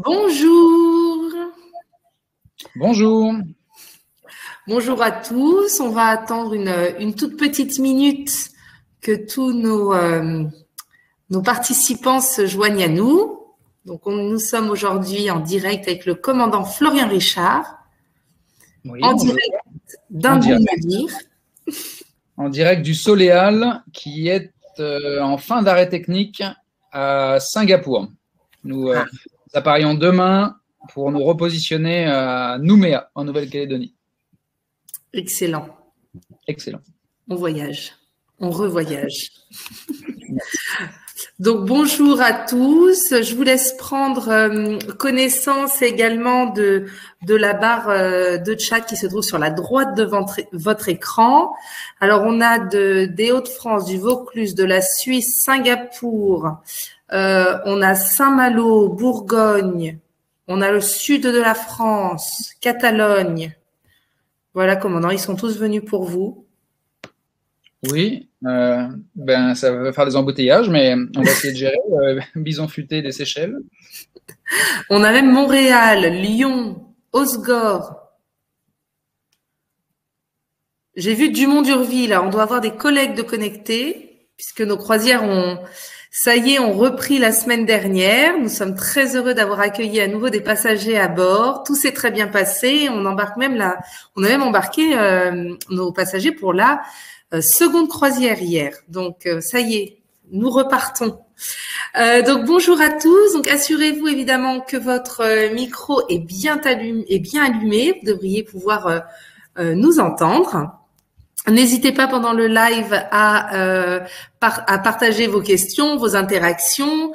Bonjour. Bonjour. Bonjour à tous. On va attendre une toute petite minute que tous nos participants se joignent à nous. Donc, nous sommes aujourd'hui en direct avec le commandant Florian Richard, Oui, en direct d'un de nos navires. En direct du Soleal, qui est en fin d'arrêt technique à Singapour. Nous appareillons demain pour nous repositionner à Nouméa, en Nouvelle-Calédonie. Excellent. Excellent. On voyage. On revoyage. Donc, bonjour à tous. Je vous laisse prendre connaissance également de la barre de chat qui se trouve sur la droite de votre écran. Alors, on a des Hauts-de-France, du Vaucluse, de la Suisse, Singapour. On a Saint-Malo, Bourgogne. On a le sud de la France, Catalogne. Voilà, commandant, ils sont tous venus pour vous. Oui, ça va faire des embouteillages, mais on va essayer de gérer. Bison futé des Seychelles. On a même Montréal, Lyon, Osgore. J'ai vu Dumont-d'Urville, là. On doit avoir des collègues de connectés, puisque nos croisières ont repris la semaine dernière. Nous sommes très heureux d'avoir accueilli à nouveau des passagers à bord. Tout s'est très bien passé. On a même embarqué nos passagers pour la seconde croisière hier. Donc, ça y est, nous repartons. Donc, bonjour à tous. Donc, assurez-vous évidemment que votre micro est bien allumé. Vous devriez pouvoir nous entendre. N'hésitez pas pendant le live à partager vos questions, vos interactions.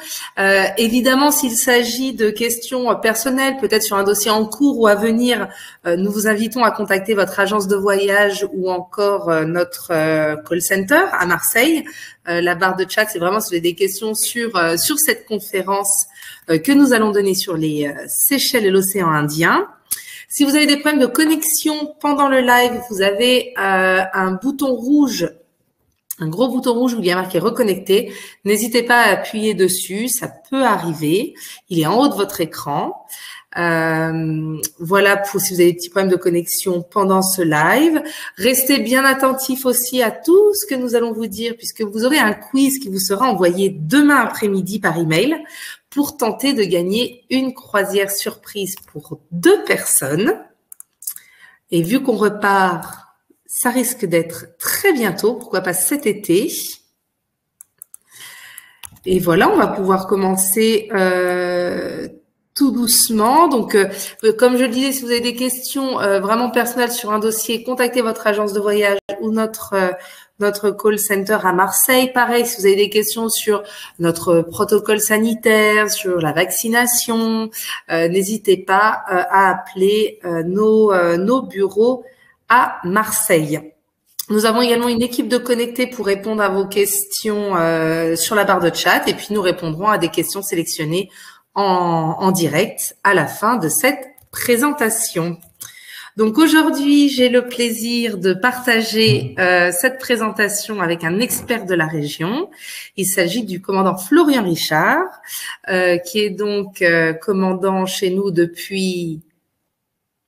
Évidemment, s'il s'agit de questions personnelles, peut-être sur un dossier en cours ou à venir, nous vous invitons à contacter votre agence de voyage ou encore notre call center à Marseille. La barre de chat, c'est vraiment si vous avez des questions sur cette conférence que nous allons donner sur les Seychelles et l'océan Indien. Si vous avez des problèmes de connexion pendant le live, vous avez un bouton rouge, un gros bouton rouge où il y a marqué reconnecter. N'hésitez pas à appuyer dessus, ça peut arriver. Il est en haut de votre écran. Voilà pour si vous avez des petits problèmes de connexion pendant ce live. Restez bien attentifs aussi à tout ce que nous allons vous dire puisque vous aurez un quiz qui vous sera envoyé demain après-midi par email pour tenter de gagner une croisière surprise pour 2 personnes. Et vu qu'on repart, ça risque d'être très bientôt, pourquoi pas cet été. Et voilà, on va pouvoir commencer tout doucement. Donc, comme je le disais, si vous avez des questions vraiment personnelles sur un dossier, contactez votre agence de voyage ou notre call center à Marseille. Pareil, si vous avez des questions sur notre protocole sanitaire, sur la vaccination, n'hésitez pas à appeler nos bureaux à Marseille. Nous avons également une équipe de connectés pour répondre à vos questions sur la barre de chat et puis nous répondrons à des questions sélectionnées en direct à la fin de cette présentation. Donc aujourd'hui, j'ai le plaisir de partager cette présentation avec un expert de la région. Il s'agit du commandant Florian Richard, qui est donc commandant chez nous depuis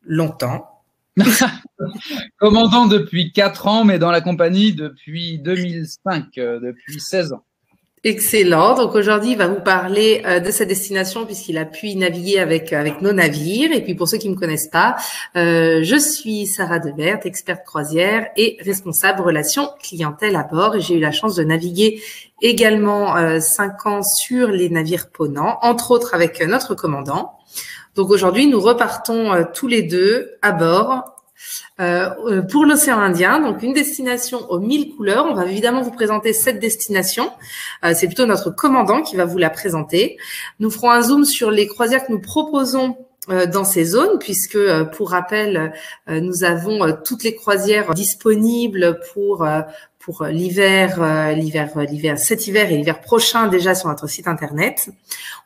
longtemps. Commandant depuis 4 ans, mais dans la compagnie depuis 2005, depuis 16 ans. Excellent. Donc aujourd'hui, il va vous parler de sa destination puisqu'il a pu y naviguer avec nos navires. Et puis pour ceux qui me connaissent pas, je suis Sarah Devert, experte croisière et responsable relations clientèle à bord. Et j'ai eu la chance de naviguer également 5 ans sur les navires Ponant, entre autres avec notre commandant. Donc aujourd'hui, nous repartons tous les deux à bord pour l'océan Indien, donc une destination aux 1000 couleurs. On va évidemment vous présenter cette destination. C'est plutôt notre commandant qui va vous la présenter. Nous ferons un zoom sur les croisières que nous proposons dans ces zones, puisque pour rappel, nous avons toutes les croisières disponibles pour l'hiver, cet hiver et l'hiver prochain déjà sur notre site internet.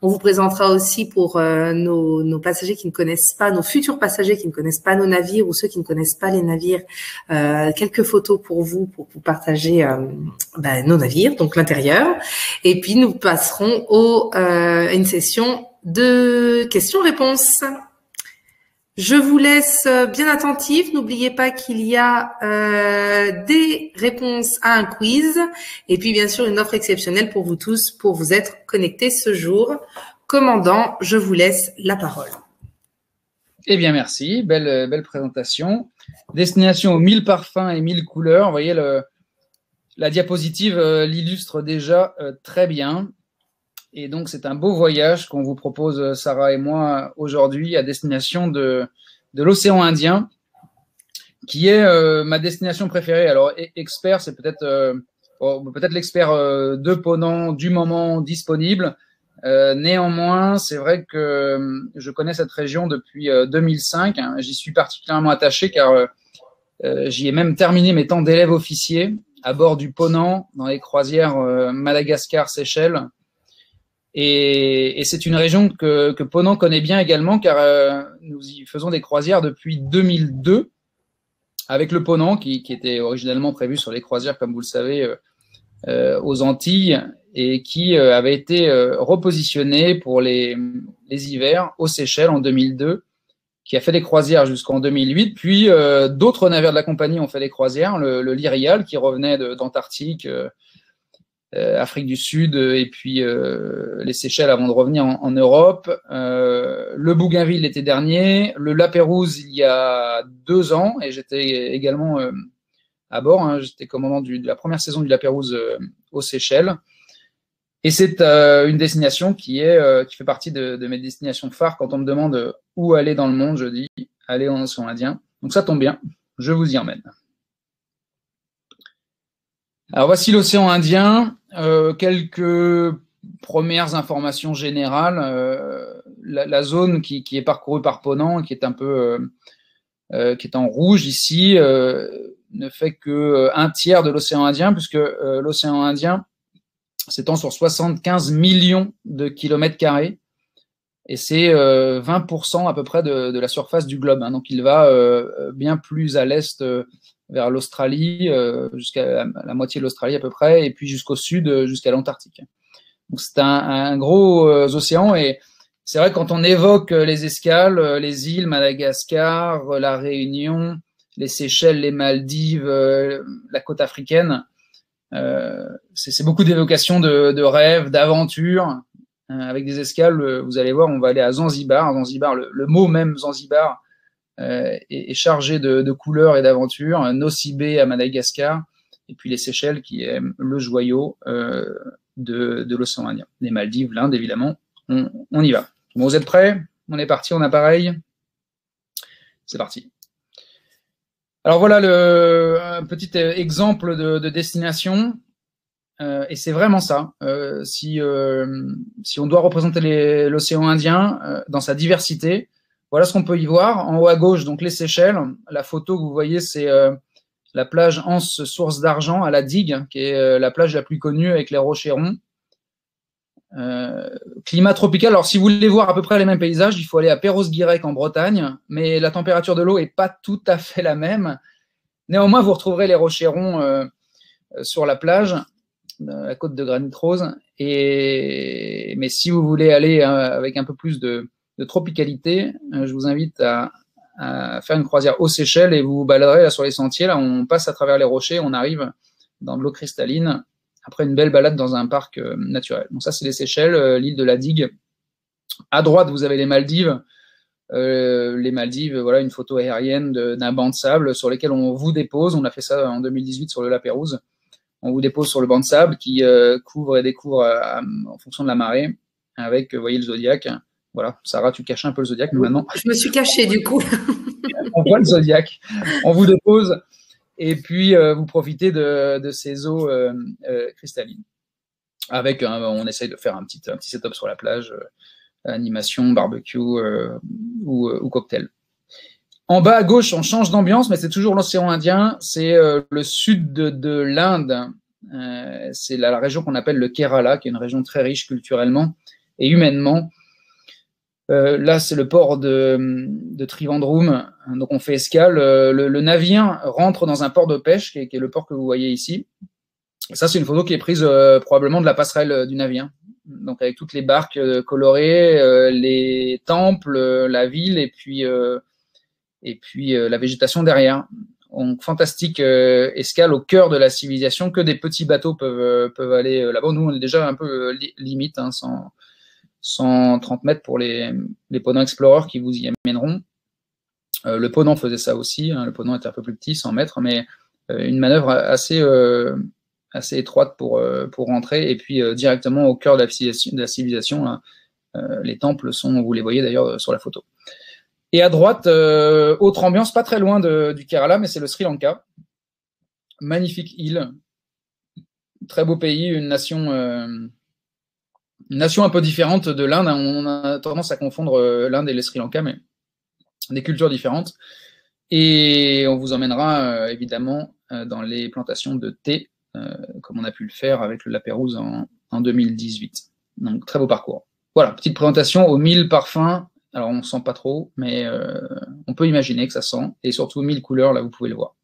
On vous présentera aussi pour nos passagers qui ne connaissent pas, nos futurs passagers qui ne connaissent pas nos navires ou ceux qui ne connaissent pas les navires, quelques photos pour vous partager nos navires, donc l'intérieur. Et puis nous passerons à une session de questions-réponses. Je vous laisse bien attentifs. N'oubliez pas qu'il y a des réponses à un quiz et puis bien sûr une offre exceptionnelle pour vous tous pour vous être connectés ce jour. Commandant, je vous laisse la parole. Eh bien, merci. Belle présentation. Destination aux 1000 parfums et 1000 couleurs. Vous voyez, la diapositive l'illustre déjà très bien. Et donc, c'est un beau voyage qu'on vous propose, Sarah et moi, aujourd'hui, à destination de l'océan Indien, qui est ma destination préférée. Alors, expert, c'est peut-être l'expert de Ponant du moment disponible. Néanmoins, c'est vrai que je connais cette région depuis 2005. Hein. J'y suis particulièrement attaché car j'y ai même terminé mes temps d'élève officier à bord du Ponant dans les croisières Madagascar-Seychelles. Et c'est une région que Ponant connaît bien également car nous y faisons des croisières depuis 2002 avec le Ponant qui était originellement prévu sur les croisières, comme vous le savez, aux Antilles et qui avait été repositionné pour les hivers aux Seychelles en 2002, qui a fait des croisières jusqu'en 2008. Puis d'autres navires de la compagnie ont fait des croisières, le Lyrial qui revenait d'Antarctique, Afrique du Sud et puis les Seychelles avant de revenir en Europe, le Bougainville l'été dernier, le La Pérouse il y a 2 ans et j'étais également à bord, hein, j'étais commandant de la première saison du La Pérouse aux Seychelles et c'est une destination qui fait partie de mes destinations phares. Quand on me demande où aller dans le monde, je dis aller en océan Indien, donc ça tombe bien, je vous y emmène. Alors voici l'océan Indien, quelques premières informations générales. La zone qui est parcourue par Ponant, qui est un peu qui est en rouge ici, ne fait que 1/3 de l'océan Indien, puisque l'océan Indien s'étend sur 75 millions de kilomètres carrés et c'est 20% à peu près de la surface du globe. Hein. Donc il va bien plus à l'est vers l'Australie, jusqu'à la moitié de l'Australie à peu près, et puis jusqu'au sud, jusqu'à l'Antarctique. Donc c'est un gros océan, et c'est vrai que quand on évoque les escales, les îles, Madagascar, la Réunion, les Seychelles, les Maldives, la côte africaine, c'est beaucoup d'évocations de rêves, d'aventures, avec des escales. Vous allez voir, on va aller à Zanzibar. Zanzibar, le mot même Zanzibar est chargé de couleurs et d'aventures. Nosy Be à Madagascar, et puis les Seychelles qui est le joyau de l'océan Indien. Les Maldives, l'Inde évidemment. On y va. Bon, vous êtes prêts? On est parti, on a pareil. C'est parti. Alors voilà un petit exemple de destination. Et c'est vraiment ça. Si on doit représenter l'océan Indien dans sa diversité, voilà ce qu'on peut y voir. En haut à gauche, donc les Seychelles. La photo que vous voyez, c'est la plage Anse Source d'Argent à la Digue, qui est la plage la plus connue avec les rochers ronds. Climat tropical. Alors, si vous voulez voir à peu près les mêmes paysages, il faut aller à Perros-Guirec en Bretagne, mais la température de l'eau est pas tout à fait la même. Néanmoins, vous retrouverez les rochers ronds sur la plage, la côte de Granit Rose. Mais si vous voulez aller avec un peu plus de tropicalité, je vous invite à faire une croisière aux Seychelles et vous baladerez là sur les sentiers. Là, on passe à travers les rochers, on arrive dans de l'eau cristalline après une belle balade dans un parc naturel. Donc ça, c'est les Seychelles, l'île de la Digue. À droite, vous avez les Maldives. Les Maldives, voilà une photo aérienne d'un banc de sable sur lequel on vous dépose. On a fait ça en 2018 sur le La Pérouse. On vous dépose sur le banc de sable qui couvre et découvre en fonction de la marée avec, vous voyez, le zodiaque. Voilà, Sarah, tu caches un peu le zodiaque, mais maintenant… Je me suis cachée du coup. On voit le zodiaque. On vous dépose et puis vous profitez de ces eaux cristallines. Avec, on essaye de faire un petit setup sur la plage, animation, barbecue ou cocktail. En bas à gauche, on change d'ambiance, mais c'est toujours l'océan Indien. C'est le sud de l'Inde. C'est la région qu'on appelle le Kerala, qui est une région très riche culturellement et humainement. Là, c'est le port de Trivandrum. Donc, on fait escale. Le navire rentre dans un port de pêche, qui est le port que vous voyez ici. Ça, c'est une photo qui est prise probablement de la passerelle du navire. donc avec toutes les barques colorées, les temples, la ville et puis la végétation derrière. Donc, fantastique escale au cœur de la civilisation, que des petits bateaux peuvent aller là-bas. Nous, on est déjà un peu limite, hein, 130 mètres pour les Ponant Explorer qui vous y amèneront. Le Ponant faisait ça aussi, hein, le Ponant était un peu plus petit, 100 mètres, mais une manœuvre assez étroite pour rentrer, et puis directement au cœur de la civilisation là, les temples sont, vous les voyez d'ailleurs sur la photo. Et à droite, autre ambiance, pas très loin du Kerala, mais c'est le Sri Lanka. Magnifique île, très beau pays, une nation un peu différente de l'Inde. On a tendance à confondre l'Inde et le Sri Lanka, mais des cultures différentes. Et on vous emmènera évidemment dans les plantations de thé, comme on a pu le faire avec le La Pérouse en 2018. Donc très beau parcours. Voilà, petite présentation aux 1000 parfums. Alors, on ne sent pas trop, mais on peut imaginer que ça sent. Et surtout, 1000 couleurs, là, vous pouvez le voir.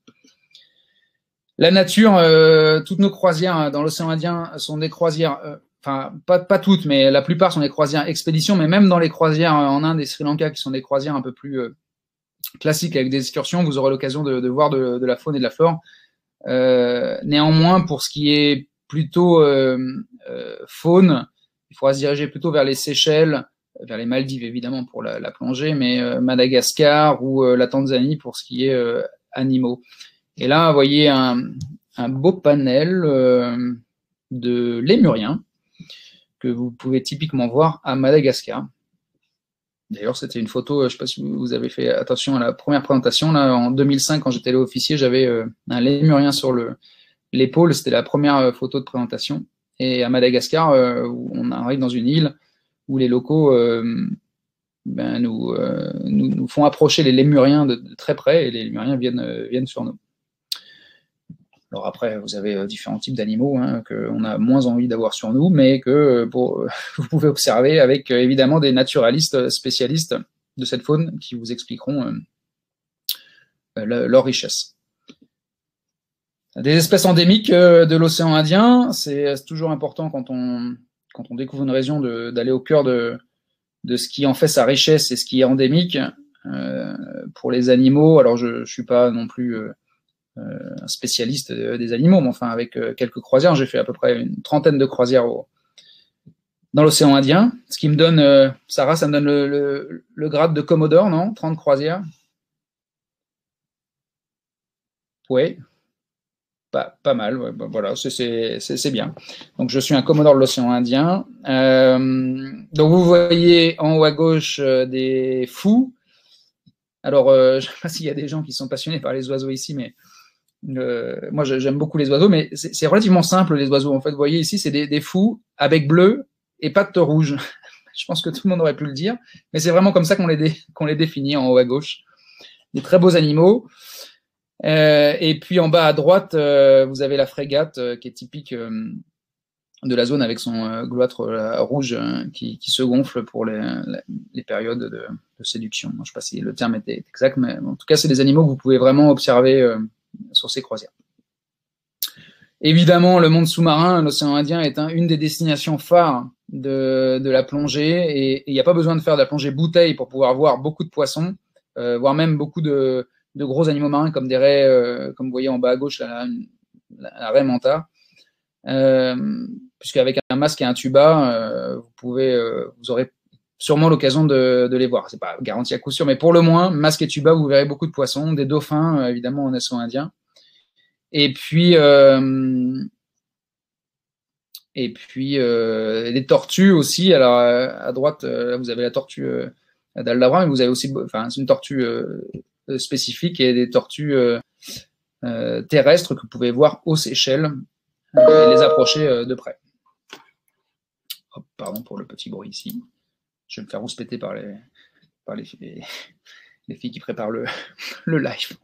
La nature, toutes nos croisières dans l'océan Indien sont des croisières, enfin, pas toutes, mais la plupart sont des croisières expéditions, mais même dans les croisières en Inde et Sri Lanka, qui sont des croisières un peu plus classiques avec des excursions, vous aurez l'occasion de voir de la faune et de la flore. Néanmoins, pour ce qui est plutôt faune, il faudra se diriger plutôt vers les Seychelles, vers les Maldives évidemment pour la plongée, mais Madagascar ou la Tanzanie pour ce qui est animaux. Et là, vous voyez un beau panel de lémuriens que vous pouvez typiquement voir à Madagascar. D'ailleurs, c'était une photo, je ne sais pas si vous avez fait attention à la première présentation, là, en 2005, quand j'étais là officier, j'avais un lémurien sur l'épaule, c'était la première photo de présentation. Et à Madagascar, où on arrive dans une île où les locaux nous font approcher les lémuriens de très près, et les lémuriens viennent sur nous. Alors après, vous avez différents types d'animaux qu'on a moins envie d'avoir sur nous, mais que vous pouvez observer avec évidemment des naturalistes spécialistes de cette faune qui vous expliqueront leur richesse. Des espèces endémiques de l'océan Indien, c'est toujours important quand on découvre une région d'aller au cœur de ce qui en fait sa richesse et ce qui est endémique. Pour les animaux, alors je ne suis pas non plus un spécialiste des animaux, mais enfin avec quelques croisières, j'ai fait à peu près une trentaine de croisières dans l'océan Indien, ce qui me donne, Sarah, ça me donne le grade de Commodore, non? 30 croisières. Oui. Pas mal, ouais, voilà, c'est bien. Donc, je suis un Commodore de l'océan Indien. Donc, vous voyez en haut à gauche des fous. Alors, je ne sais pas s'il y a des gens qui sont passionnés par les oiseaux ici, mais moi, j'aime beaucoup les oiseaux, mais c'est relativement simple, les oiseaux. En fait, vous voyez ici, c'est des fous avec bleu et pattes rouges. Je pense que tout le monde aurait pu le dire, mais c'est vraiment comme ça qu'on les définit en haut à gauche. Des très beaux animaux. Et puis en bas à droite, vous avez la frégate qui est typique de la zone avec son gloître rouge qui se gonfle pour les périodes de séduction. Je ne sais pas si le terme était exact, mais en tout cas, c'est des animaux que vous pouvez vraiment observer sur ces croisières. Évidemment, le monde sous-marin, l'océan Indien, est une des destinations phares de la plongée, et il n'y a pas besoin de faire de la plongée bouteille pour pouvoir voir beaucoup de poissons, voire même beaucoup de gros animaux marins comme des raies, comme vous voyez en bas à gauche, la raie manta. Puisqu'avec un masque et un tuba, vous aurez sûrement l'occasion de les voir. C'est pas garanti à coup sûr, mais pour le moins, masque et tuba, vous verrez beaucoup de poissons, des dauphins, évidemment, en océan Indien. Et puis des tortues aussi. Alors, à droite, vous avez la tortue d'Aldabra, mais vous avez aussi, c'est une tortue spécifique et des tortues terrestres que vous pouvez voir aux Seychelles et les approcher de près. Oh, pardon pour le petit bruit ici. Je vais me faire rouspéter par les filles qui préparent le live.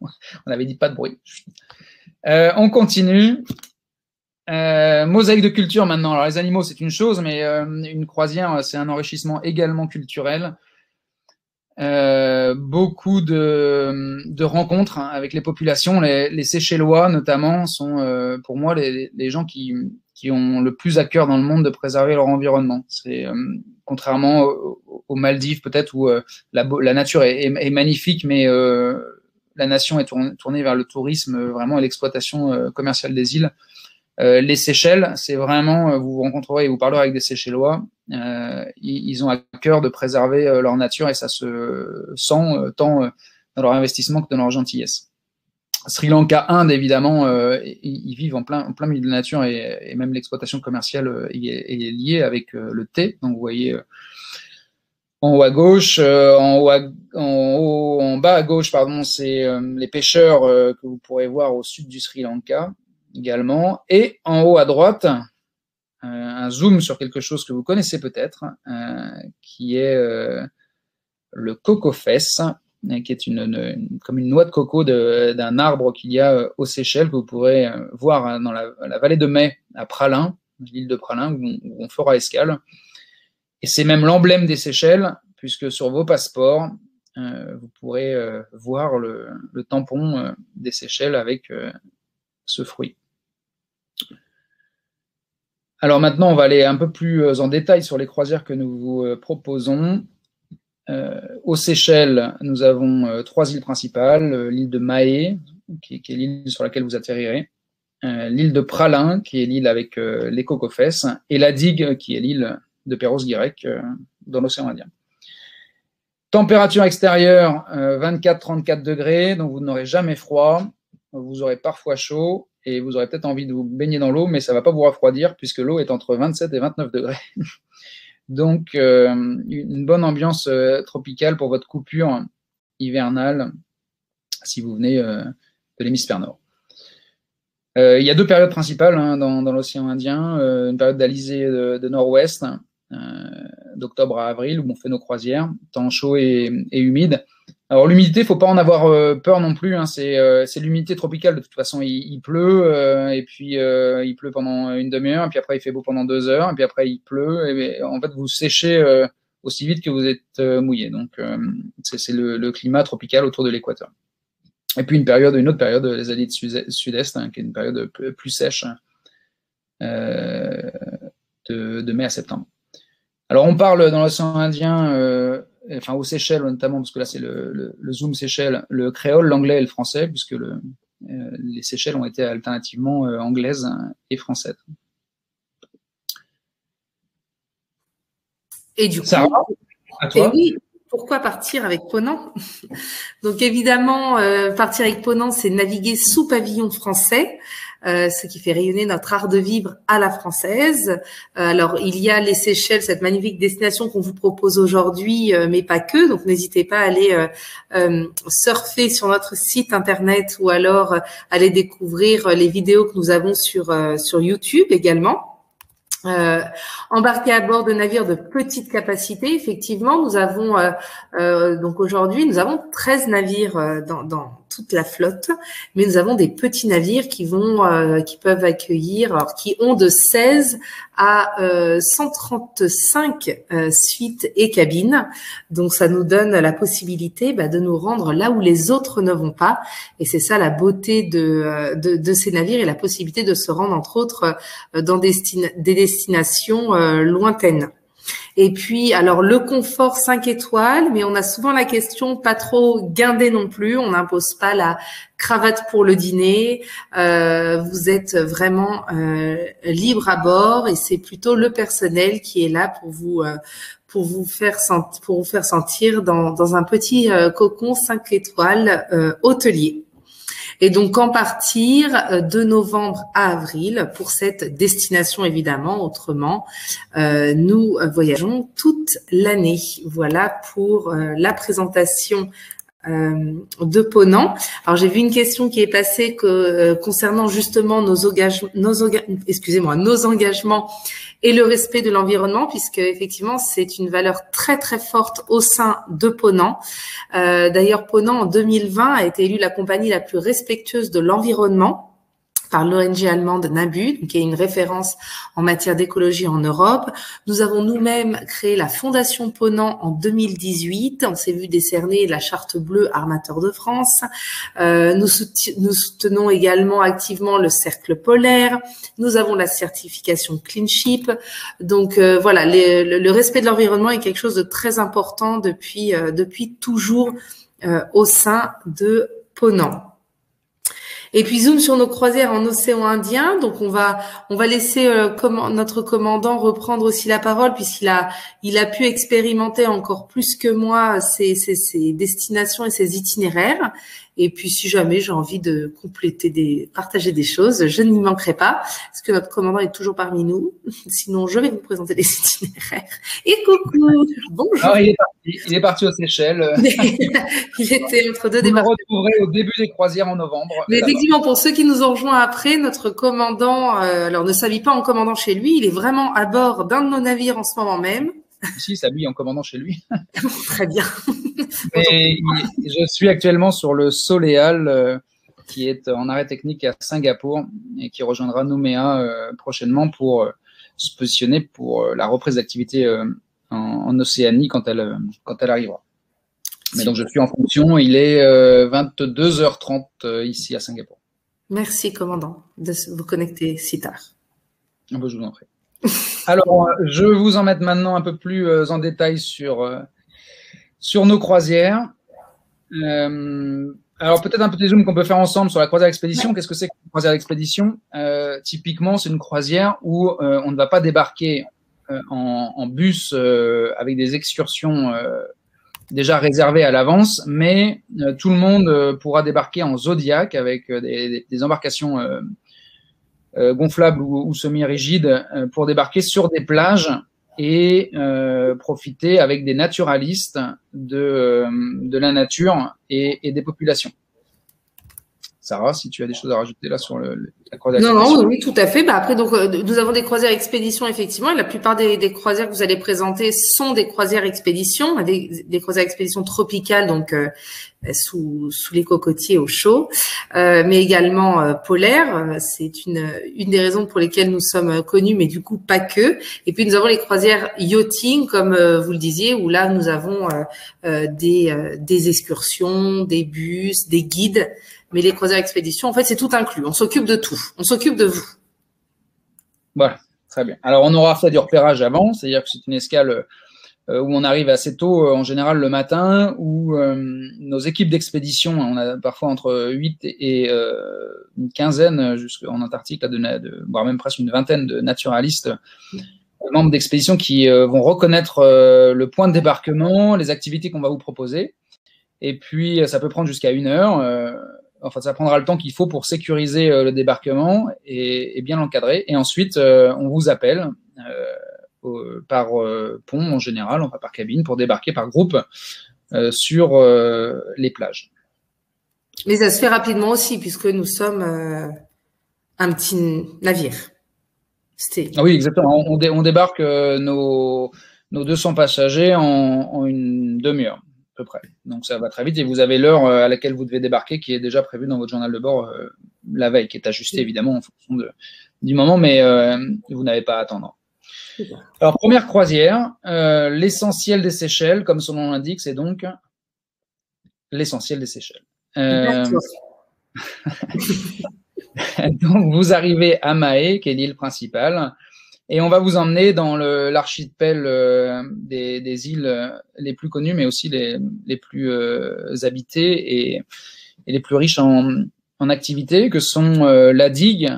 On avait dit pas de bruit. On continue. Mosaïque de culture maintenant. Alors les animaux, c'est une chose, mais une croisière, c'est un enrichissement également culturel. Beaucoup de rencontres avec les populations. Les Seychellois, notamment, sont pour moi les gens qui qui ont le plus à cœur dans le monde de préserver leur environnement. C'est contrairement aux Maldives peut-être où la nature est magnifique, mais la nation est tournée vers le tourisme vraiment et l'exploitation commerciale des îles. Les Seychelles, c'est vraiment, vous rencontrerez et vous parlerez avec des Seychellois, ils ont à cœur de préserver leur nature et ça se sent tant dans leur investissement que dans leur gentillesse. Sri Lanka, Inde, évidemment, ils vivent en plein milieu de la nature et même l'exploitation commerciale est liée avec le thé. Donc vous voyez en haut à gauche, en bas à gauche, pardon, c'est les pêcheurs que vous pourrez voir au sud du Sri Lanka également. Et en haut à droite, un zoom sur quelque chose que vous connaissez peut-être, qui est le coco fess, qui est comme une noix de coco d'un arbre qu'il y a aux Seychelles, que vous pourrez voir dans la vallée de Mai, à Praslin, l'île de Praslin, où on fera escale. Et c'est même l'emblème des Seychelles, puisque sur vos passeports, vous pourrez voir le tampon des Seychelles avec ce fruit. Alors maintenant, on va aller un peu plus en détail sur les croisières que nous vous proposons. Aux Seychelles, nous avons 3 îles principales, l'île de Mahé, qui est l'île sur laquelle vous atterrirez, l'île de Praslin, qui est l'île avec les cocofesses, et la digue, qui est l'île de Perros-Guirec dans l'océan Indien. Température extérieure 24-34 degrés, donc vous n'aurez jamais froid, vous aurez parfois chaud et vous aurez peut-être envie de vous baigner dans l'eau, mais ça ne va pas vous refroidir puisque l'eau est entre 27 et 29 degrés. Donc une bonne ambiance tropicale pour votre coupure hivernale si vous venez de l'hémisphère nord. Il y a 2 périodes principales dans l'océan Indien, une période d'alizé de nord-ouest, d'octobre à avril, où on fait nos croisières, temps chaud et humide. Alors l'humidité, il ne faut pas en avoir peur non plus, c'est l'humidité tropicale, de toute façon il pleut, et puis il pleut pendant une demi-heure, et puis après il fait beau pendant 2 heures, et puis après il pleut, et en fait vous séchez aussi vite que vous êtes mouillé. Donc c'est le climat tropical autour de l'équateur. Et puis une autre période, les années de sud-est, qui est une période plus sèche, de mai à septembre. Alors on parle dans l'océan Indien, enfin aux Seychelles notamment, parce que là c'est le zoom Seychelles, le créole, l'anglais et le français, puisque les Seychelles ont été alternativement anglaises et françaises. Et du coup, Sarah, à toi. Oui, pourquoi partir avec Ponant? Donc évidemment, partir avec Ponant, c'est naviguer sous pavillon français, ce qui fait rayonner notre art de vivre à la française. Alors il y a les Seychelles, cette magnifique destination qu'on vous propose aujourd'hui, mais pas que. Donc n'hésitez pas à aller surfer sur notre site internet ou alors aller découvrir les vidéos que nous avons sur YouTube également. Embarquer à bord de navires de petite capacité, effectivement, nous avons donc aujourd'hui, nous avons 13 navires dans toute la flotte, mais nous avons des petits navires qui peuvent accueillir, alors qui ont de 16 à 135 suites et cabines. Donc ça nous donne la possibilité de nous rendre là où les autres ne vont pas, et c'est ça la beauté de ces navires et la possibilité de se rendre entre autres dans des destinations lointaines. Et puis, alors, le confort 5 étoiles, mais on a souvent la question pas trop guindé non plus. On n'impose pas la cravate pour le dîner. Vous êtes vraiment libre à bord et c'est plutôt le personnel qui est là pour vous faire sentir dans un petit cocon 5 étoiles hôtelier. Et donc, quand partir de novembre à avril pour cette destination, évidemment, autrement, nous voyageons toute l'année. Voilà pour la présentation de Ponant. Alors, j'ai vu une question qui est passée concernant justement nos engagements et le respect de l'environnement, puisque effectivement c'est une valeur très très forte au sein de Ponant. D'ailleurs, Ponant en 2020 a été élue la compagnie la plus respectueuse de l'environnement par l'ONG allemande NABU, qui est une référence en matière d'écologie en Europe. Nous avons nous-mêmes créé la Fondation Ponant en 2018. On s'est vu décerner la Charte bleue Armateur de France. Nous soutenons également activement le Cercle polaire. Nous avons la certification CleanShip. Donc voilà, le respect de l'environnement est quelque chose de très important depuis toujours au sein de Ponant. Et puis zoom sur nos croisières en océan Indien. Donc on va laisser notre commandant reprendre aussi la parole puisqu'il a pu expérimenter encore plus que moi ces destinations et ces itinéraires. Et puis si jamais j'ai envie de partager des choses, je n'y manquerai pas parce que notre commandant est toujours parmi nous. Sinon je vais vous présenter les itinéraires. Et coucou, bonjour. Alors, il est parti aux Seychelles. Il était entre deux Vous le débarquements. retrouverez au début des croisières en novembre. Mais effectivement, pour ceux qui nous ont rejoints après, notre commandant, alors ne s'habille pas en commandant chez lui, il est vraiment à bord d'un de nos navires en ce moment même. Ici, il s'habille en commandant chez lui. Très bien. Et je suis actuellement sur le Soleal, qui est en arrêt technique à Singapour et qui rejoindra Nouméa prochainement pour se positionner pour la reprise d'activité en Océanie quand elle arrivera. Mais donc, je suis en fonction. Il est 22h30 ici à Singapour. Merci, commandant, de vous connecter si tard. Je vous en prie. Alors, je vais vous en mettre maintenant un peu plus en détail sur nos croisières. Alors, peut-être un petit zoom qu'on peut faire ensemble sur la croisière expédition. Qu'est-ce que c'est qu'une croisière expédition? Typiquement, c'est une croisière où on ne va pas débarquer en bus avec des excursions déjà réservées à l'avance, mais tout le monde pourra débarquer en Zodiac avec des embarcations gonflables ou semi-rigides pour débarquer sur des plages et profiter avec des naturalistes de la nature et des populations. Sarah, si tu as des choses à rajouter là sur la croisière expédition. Non, oui, tout à fait. Bah après, donc, nous avons des croisières expéditions, effectivement. Et la plupart des croisières que vous allez présenter sont des croisières expéditions, des croisières expéditions tropicales, donc sous les cocotiers au chaud, mais également polaires. C'est une des raisons pour lesquelles nous sommes connus, mais du coup pas que. Et puis nous avons les croisières yachting, comme vous le disiez, où là nous avons des excursions, des bus, des guides. Mais les croisières expéditions, en fait, c'est tout inclus. On s'occupe de tout. On s'occupe de vous. Voilà, très bien. Alors, on aura fait du repérage avant, c'est-à-dire que c'est une escale où on arrive assez tôt, en général le matin, où nos équipes d'expédition, on a parfois entre 8 et une quinzaine jusqu'en Antarctique, voire même presque une vingtaine de naturalistes, membres d'expédition qui vont reconnaître le point de débarquement, les activités qu'on va vous proposer. Et puis, ça peut prendre jusqu'à 1 heure. Enfin, ça prendra le temps qu'il faut pour sécuriser le débarquement et bien l'encadrer. Et ensuite, on vous appelle par pont en général, enfin par cabine, pour débarquer par groupe sur les plages. Mais ça se fait rapidement aussi, puisque nous sommes un petit navire. Ah oui, exactement. On débarque nos 200 passagers en une demi-heure. Peu près. Donc ça va très vite et vous avez l'heure à laquelle vous devez débarquer qui est déjà prévue dans votre journal de bord la veille, qui est ajustée évidemment en fonction du moment, mais vous n'avez pas à attendre. Alors première croisière, l'essentiel des Seychelles, comme son nom l'indique, c'est donc l'essentiel des Seychelles. Donc vous arrivez à Mahé, qui est l'île principale. Et on va vous emmener dans l'archipel des îles les plus connues, mais aussi les plus habitées et les plus riches en activités, que sont la digue.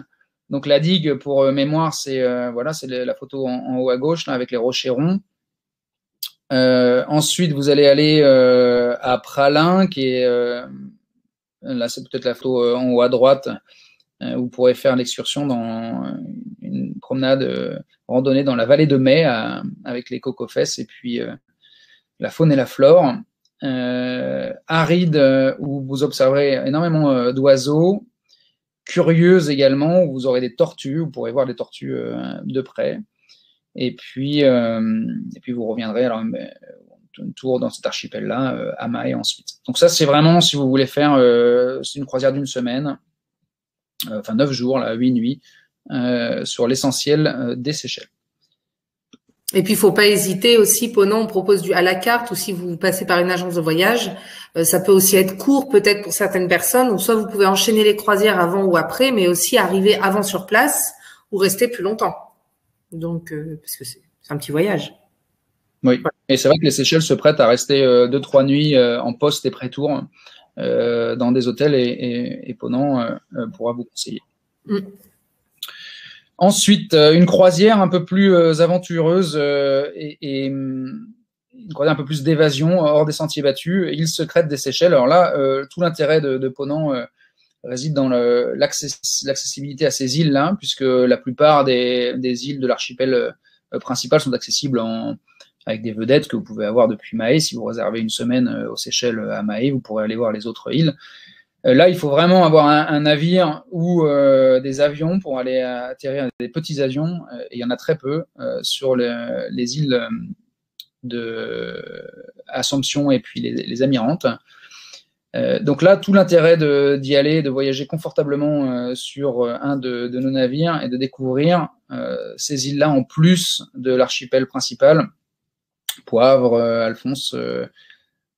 Donc la digue, pour mémoire, c'est la photo en haut à gauche là, avec les rochers ronds. Ensuite, vous allez aller à Pralin, qui est là, c'est peut-être la photo en haut à droite. Vous pourrez faire l'excursion dans une promenade randonnée dans la vallée de Mai avec les cocofesses et puis la faune et la flore. Aride, où vous observerez énormément d'oiseaux. Curieuse également, où vous aurez des tortues, vous pourrez voir les tortues de près. Et puis vous reviendrez alors un tour dans cet archipel-là à Mahé ensuite. Donc ça, c'est vraiment, si vous voulez faire, c'est une croisière d'1 semaine. enfin 9 jours, là, 8 nuits, sur l'essentiel des Seychelles. Et puis, il faut pas hésiter aussi, Ponant, on propose du à la carte, ou si vous passez par une agence de voyage, ça peut aussi être court peut-être pour certaines personnes, ou soit vous pouvez enchaîner les croisières avant ou après, mais aussi arriver avant sur place ou rester plus longtemps. Donc, parce que c'est un petit voyage. Oui, voilà. Et c'est vrai que les Seychelles se prêtent à rester 2-3 nuits en poste et pré-tour dans des hôtels et Ponant pourra vous conseiller. Ensuite, une croisière un peu plus aventureuse et une croisière un peu plus d'évasion hors des sentiers battus, île secrète des Seychelles. Alors là, tout l'intérêt de Ponant réside dans l'accessibilité à ces îles-là, puisque la plupart des îles de l'archipel principal sont accessibles avec des vedettes que vous pouvez avoir depuis Mahé. Si vous réservez une semaine aux Seychelles à Mahé, vous pourrez aller voir les autres îles. Là, il faut vraiment avoir un navire ou des avions pour aller atterrir des petits avions. Et il y en a très peu sur les îles de Assomption et puis les Amirantes. Donc là, tout l'intérêt d'y aller, de voyager confortablement sur un de nos navires et de découvrir ces îles-là en plus de l'archipel principal. Poivre, Alphonse,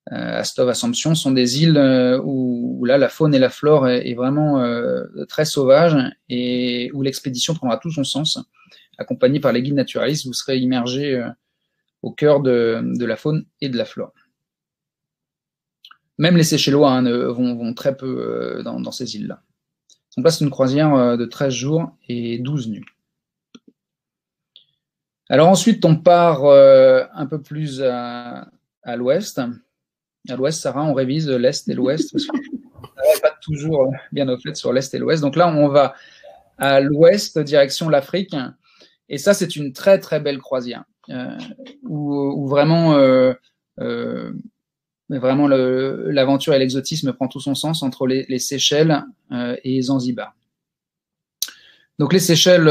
Astove, Assomption sont des îles où là la faune et la flore est vraiment très sauvage et où l'expédition prendra tout son sens. Accompagné par les guides naturalistes, vous serez immergé au cœur de la faune et de la flore. Même les Seychellois vont très peu dans ces îles-là. Donc là, c'est une croisière de 13 jours et 12 nuits. Alors ensuite, on part un peu plus à l'ouest. À l'ouest, Sarah, on révise l'est et l'ouest parce qu'on n'est pas toujours bien au fait sur l'est et l'ouest. Donc là, on va à l'ouest, direction l'Afrique. Et ça, c'est une très, très belle croisière où vraiment, vraiment l'aventure et l'exotisme prend tout son sens entre les Seychelles et Zanzibar. Donc les Seychelles,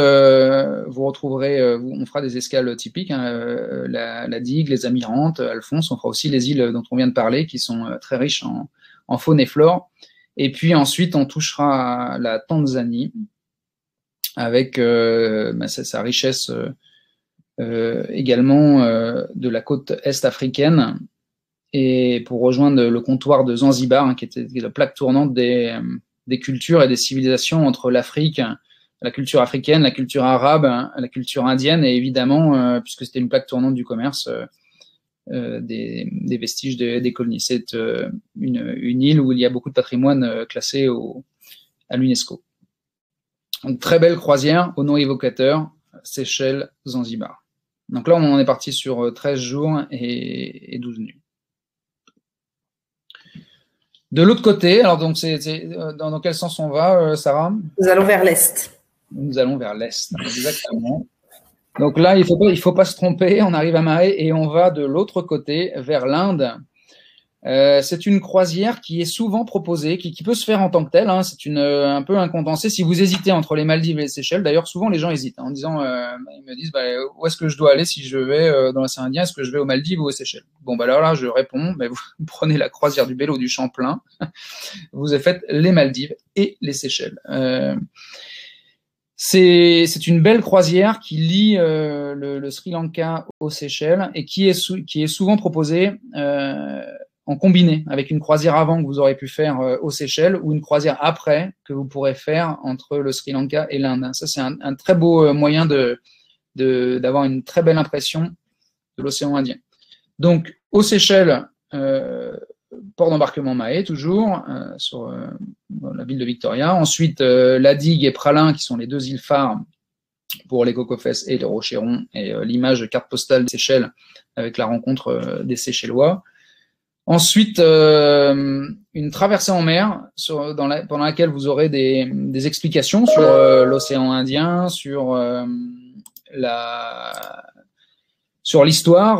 vous retrouverez, on fera des escales typiques, la Digue, les Amirantes, Alphonse, on fera aussi les îles dont on vient de parler, qui sont très riches en faune et flore. Et puis ensuite, on touchera à la Tanzanie, avec sa richesse également de la côte est africaine, et pour rejoindre le comptoir de Zanzibar, qui était la plaque tournante des cultures et des civilisations entre l'Afrique, la culture africaine, la culture arabe, la culture indienne, et évidemment, puisque c'était une plaque tournante du commerce, des vestiges des colonies. C'est une île où il y a beaucoup de patrimoine classé à l'UNESCO. Donc, très belle croisière, au nom évocateur, Seychelles, Zanzibar. Donc là, on en est parti sur 13 jours et 12 nuits. De l'autre côté, alors donc dans quel sens on va, Sarah? Nous allons vers l'est. Nous allons vers l'est, exactement. Donc là, il faut pas se tromper, on arrive à Mahé et on va de l'autre côté, vers l'Inde. C'est une croisière qui est souvent proposée, qui peut se faire en tant que telle. C'est un peu un condensé. Si vous hésitez entre les Maldives et les Seychelles, d'ailleurs, souvent les gens hésitent en disant, ils me disent, où est-ce que je dois aller si je vais dans l'océan Indien? Est-ce que je vais aux Maldives ou aux Seychelles? Bon, alors là, je réponds, vous prenez la croisière du Bel ou du Champlain, vous avez fait les Maldives et les Seychelles. C'est une belle croisière qui lie le Sri Lanka aux Seychelles et qui est souvent proposée en combiné avec une croisière avant que vous aurez pu faire aux Seychelles ou une croisière après que vous pourrez faire entre le Sri Lanka et l'Inde. Ça, c'est un très beau moyen d'avoir une très belle impression de l'océan Indien. Donc, aux Seychelles, port d'embarquement Mahé, toujours, sur la ville de Victoria. Ensuite, la Digue et Pralin, qui sont les deux îles phares pour les Cocofès et les Rochérons, et l'image carte postale des Seychelles avec la rencontre des Seychellois. Ensuite, une traversée en mer pendant laquelle vous aurez des explications sur l'océan Indien, sur l'histoire,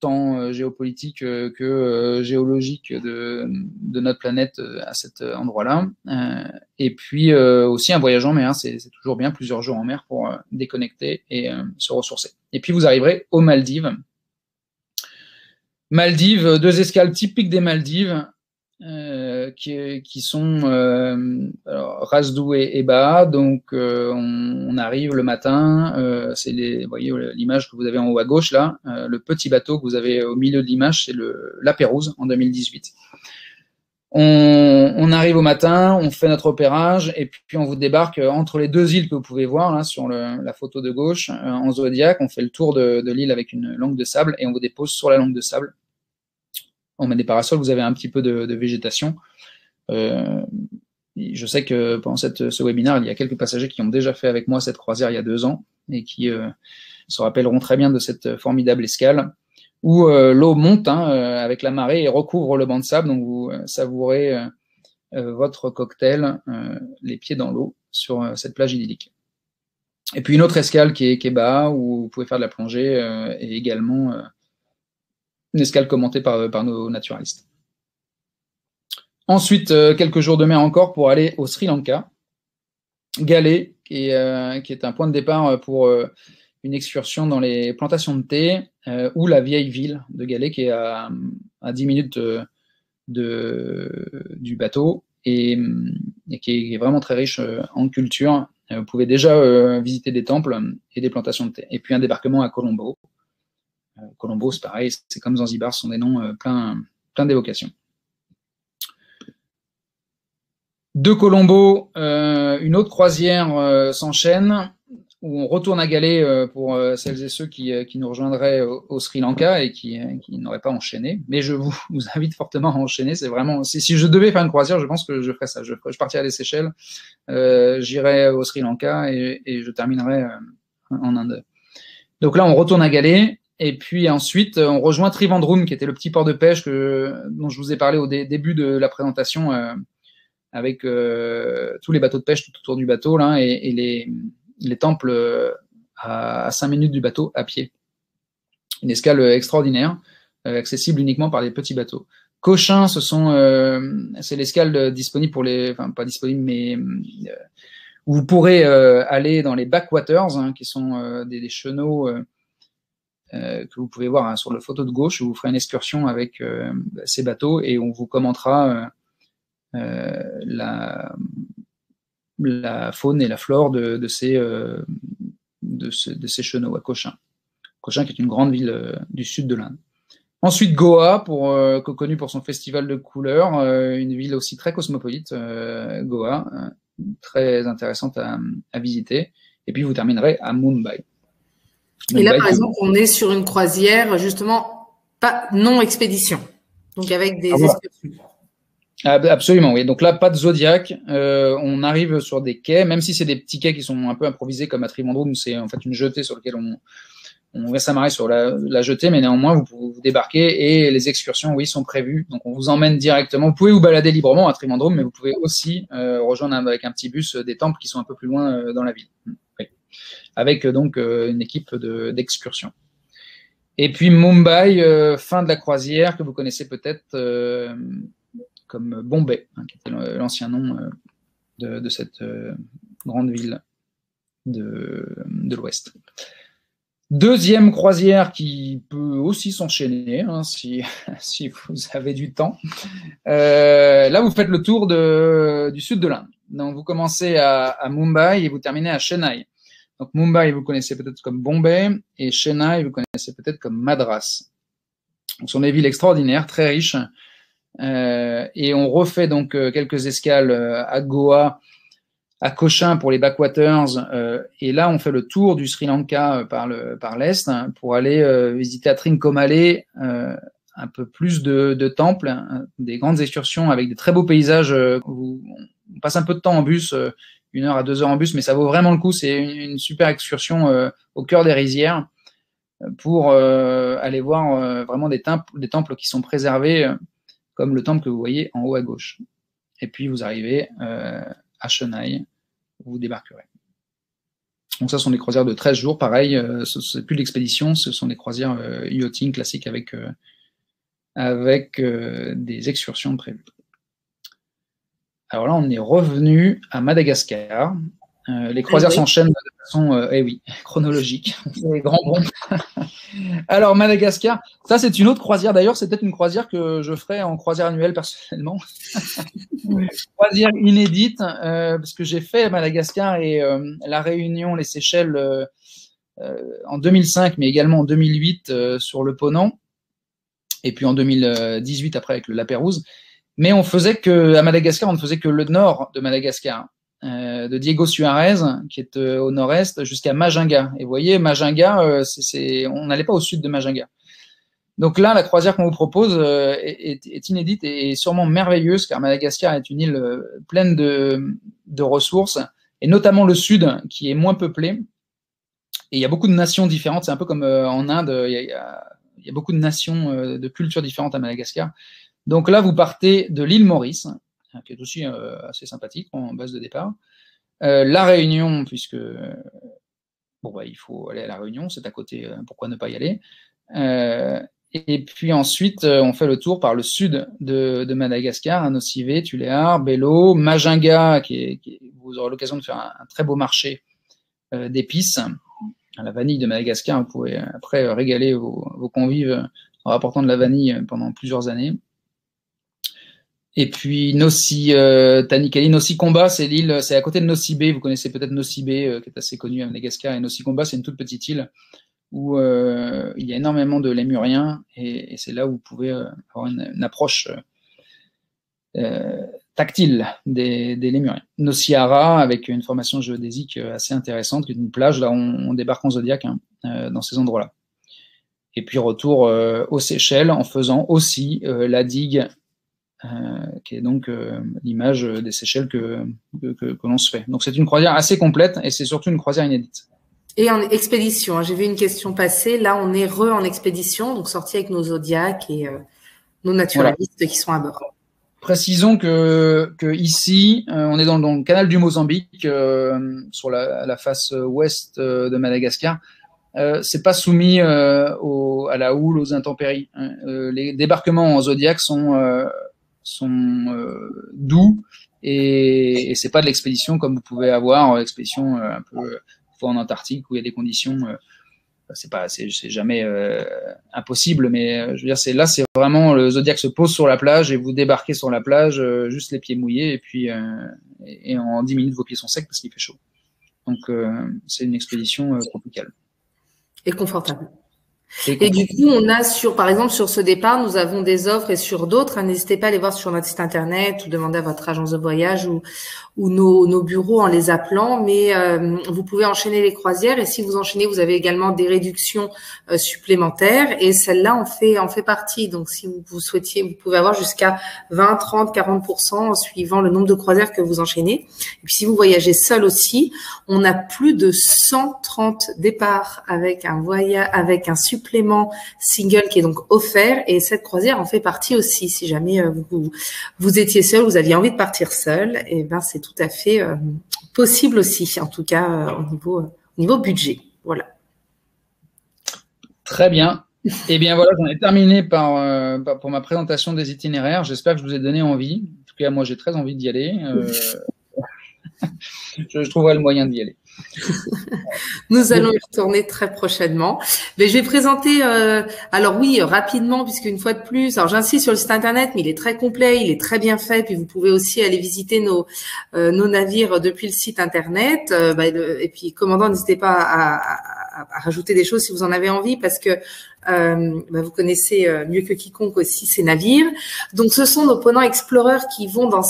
tant géopolitique que géologique de notre planète à cet endroit-là. Et puis aussi un voyage en mer, c'est toujours bien, plusieurs jours en mer pour déconnecter et se ressourcer. Et puis vous arriverez aux Maldives. Maldives, deux escales typiques des Maldives, qui sont Rasdou et Baha. Donc on arrive le matin, vous voyez l'image que vous avez en haut à gauche là, le petit bateau que vous avez au milieu de l'image, c'est la Pérouse en 2018. On arrive au matin, on fait notre opérage et puis on vous débarque entre les deux îles que vous pouvez voir là sur la photo de gauche en Zodiac. On fait le tour de l'île avec une langue de sable et on vous dépose sur la langue de sable. On met des parasols, vous avez un petit peu de végétation. Je sais que pendant ce webinaire, il y a quelques passagers qui ont déjà fait avec moi cette croisière il y a 2 ans et qui se rappelleront très bien de cette formidable escale où l'eau monte avec la marée et recouvre le banc de sable. Donc vous savourez votre cocktail, les pieds dans l'eau, sur cette plage idyllique. Et puis une autre escale qui est Baha, où vous pouvez faire de la plongée et également une escale commentée par nos naturalistes. Ensuite, quelques jours de mer encore pour aller au Sri Lanka. Galé, qui est un point de départ pour une excursion dans les plantations de thé, ou la vieille ville de Galé, qui est à 10 minutes du bateau, et qui est vraiment très riche en culture. Vous pouvez déjà visiter des temples et des plantations de thé. Et puis un débarquement à Colombo. Colombo, c'est pareil, c'est comme Zanzibar, ce sont des noms plein d'évocations. De Colombo, une autre croisière s'enchaîne, où on retourne à Galé pour celles et ceux qui nous rejoindraient au Sri Lanka et qui n'auraient pas enchaîné. Mais je vous invite fortement à enchaîner. C'est vraiment, si je devais faire une croisière, je pense que je ferais ça. Je partirais des Seychelles, j'irais au Sri Lanka et je terminerais en Inde. Donc là, on retourne à Galé. Et puis ensuite, on rejoint Trivandrum, qui était le petit port de pêche dont je vous ai parlé au début de la présentation, avec tous les bateaux de pêche tout autour du bateau là, et les temples à 5 minutes du bateau à pied. Une escale extraordinaire, accessible uniquement par les petits bateaux. Cochin, c'est l'escale disponible pour enfin pas disponible, mais où vous pourrez aller dans les backwaters, qui sont des chenaux que vous pouvez voir sur la photo de gauche, où vous ferez une excursion avec ces bateaux et on vous commentera la faune et la flore de ces chenaux à Cochin. Cochin qui est une grande ville du sud de l'Inde. Ensuite Goa, connue pour son festival de couleurs, une ville aussi très cosmopolite, Goa, très intéressante à visiter. Et puis vous terminerez à Mumbai. Et là, par exemple, on est sur une croisière, justement, pas non expédition, donc avec des excursions. Absolument, oui. Donc là, pas de Zodiac. On arrive sur des quais, même si c'est des petits quais qui sont un peu improvisés, comme à Trivandrum, c'est en fait une jetée sur laquelle on va s'amarrer sur la jetée, mais néanmoins, vous débarquez et les excursions, oui, sont prévues. Donc on vous emmène directement. Vous pouvez vous balader librement à Trivandrum, mais vous pouvez aussi rejoindre avec un petit bus des temples qui sont un peu plus loin dans la ville. Oui. Avec donc une équipe d'excursion. Et puis Mumbai, fin de la croisière, que vous connaissez peut-être comme Bombay, qui était l'ancien nom de cette grande ville de l'Ouest. Deuxième croisière qui peut aussi s'enchaîner, si vous avez du temps. Là, vous faites le tour du sud de l'Inde. Donc, vous commencez à Mumbai et vous terminez à Chennai. Donc, Mumbai, vous connaissez peut-être comme Bombay, et Chennai, vous connaissez peut-être comme Madras. Donc, ce sont des villes extraordinaires, très riches. Et on refait donc quelques escales à Goa, à Cochin pour les backwaters, et là on fait le tour du Sri Lanka par l'est pour aller visiter à Trincomalee un peu plus de temples, des grandes excursions avec des très beaux paysages. On passe un peu de temps en bus, 1 heure à 2 heures en bus, mais ça vaut vraiment le coup. C'est une super excursion au cœur des rizières pour aller voir vraiment des temples qui sont préservés, comme le temple que vous voyez en haut à gauche. Et puis vous arrivez à Chennai, où vous débarquerez. Donc ça, ce sont des croisières de 13 jours. Pareil, ce n'est plus l'expédition, ce sont des croisières yachting classiques avec des excursions prévues. Alors là, on est revenu à Madagascar. Les croisières s'enchaînent de façon, chronologique. C'est des grands bonds. Alors, Madagascar, ça, c'est une autre croisière. D'ailleurs, c'est peut-être une croisière que je ferai en croisière annuelle personnellement. Croisière inédite, parce que j'ai fait Madagascar et la Réunion, les Seychelles en 2005, mais également en 2008 sur le Ponant, et puis en 2018 après avec le Lapérouse. Mais on faisait que, à Madagascar, on ne faisait que le nord de Madagascar. De Diego Suarez, qui est au nord-est, jusqu'à Majinga. Et vous voyez, Majinga, on n'allait pas au sud de Majinga. Donc là, la croisière qu'on vous propose est inédite et sûrement merveilleuse, car Madagascar est une île pleine de ressources, et notamment le sud, qui est moins peuplé. Et il y a beaucoup de nations différentes. C'est un peu comme en Inde, il y a beaucoup de nations, de cultures différentes à Madagascar. Donc là, vous partez de l'île Maurice, qui est aussi assez sympathique en base de départ. La Réunion, puisque bon, bah, il faut aller à La Réunion, c'est à côté, pourquoi ne pas y aller. Et puis ensuite, on fait le tour par le sud de Madagascar, à Nocivé, Tuléar, Bélo, Majinga, vous aurez l'occasion de faire un très beau marché d'épices. La vanille de Madagascar, vous pouvez après régaler vos convives en rapportant de la vanille pendant plusieurs années. Et puis Tanikali, Nossi-Comba, c'est l'île, c'est à côté de Nossi-Bé. Vous connaissez peut-être Nossi-Bé, qui est assez connu à Madagascar. Et Nossi-Comba, c'est une toute petite île où il y a énormément de lémuriens, et c'est là où vous pouvez avoir une approche tactile des lémuriens. Nociara, avec une formation géodésique assez intéressante, qui est une plage, là on débarque en Zodiac dans ces endroits-là. Et puis retour aux Seychelles en faisant aussi la digue, qui est donc l'image des Seychelles que l'on se fait. Donc c'est une croisière assez complète, et c'est surtout une croisière inédite. Et en expédition, hein, j'ai vu une question passer, là on est en expédition, donc sorti avec nos Zodiacs et nos naturalistes voilà, qui sont à bord. Précisons que ici, on est dans le canal du Mozambique, sur la face ouest de Madagascar. C'est pas soumis à la houle, aux intempéries. Les débarquements en Zodiac sont doux, et c'est pas de l'expédition comme vous pouvez avoir, expédition un peu fois en Antarctique où il y a des conditions. C'est jamais impossible, mais je veux dire, c'est vraiment le Zodiac se pose sur la plage et vous débarquez sur la plage, juste les pieds mouillés, et puis et en 10 minutes vos pieds sont secs parce qu'il fait chaud. Donc c'est une expédition tropicale. Et confortable. Et du coup, on a par exemple, sur ce départ, nous avons des offres, et sur d'autres, n'hésitez pas à aller voir sur notre site internet ou demander à votre agence de voyage ou nos bureaux en les appelant. Mais vous pouvez enchaîner les croisières, et si vous enchaînez, vous avez également des réductions supplémentaires, et celle-là en fait partie. Donc, si vous souhaitiez, vous pouvez avoir jusqu'à 20, 30, 40% suivant le nombre de croisières que vous enchaînez. Et puis, si vous voyagez seul aussi, on a plus de 130 départs avec un supplément single qui est donc offert, et cette croisière en fait partie aussi. Si jamais vous étiez seul, vous aviez envie de partir seul, et ben c'est tout à fait possible aussi, en tout cas au niveau budget. Voilà. Très bien. Et bien voilà, j'en ai terminé pour ma présentation des itinéraires. J'espère que je vous ai donné envie. En tout cas, moi j'ai très envie d'y aller. Je trouverai le moyen d'y aller. Nous allons y retourner très prochainement. Mais je vais présenter, alors oui, rapidement, puisque une fois de plus, alors j'insiste sur le site internet, mais il est très complet, il est très bien fait. Puis vous pouvez aussi aller visiter nos navires depuis le site internet. Et puis, commandant, n'hésitez pas à rajouter des choses si vous en avez envie, parce que vous connaissez mieux que quiconque aussi ces navires. Donc, ce sont nos Ponant Explorers qui vont dans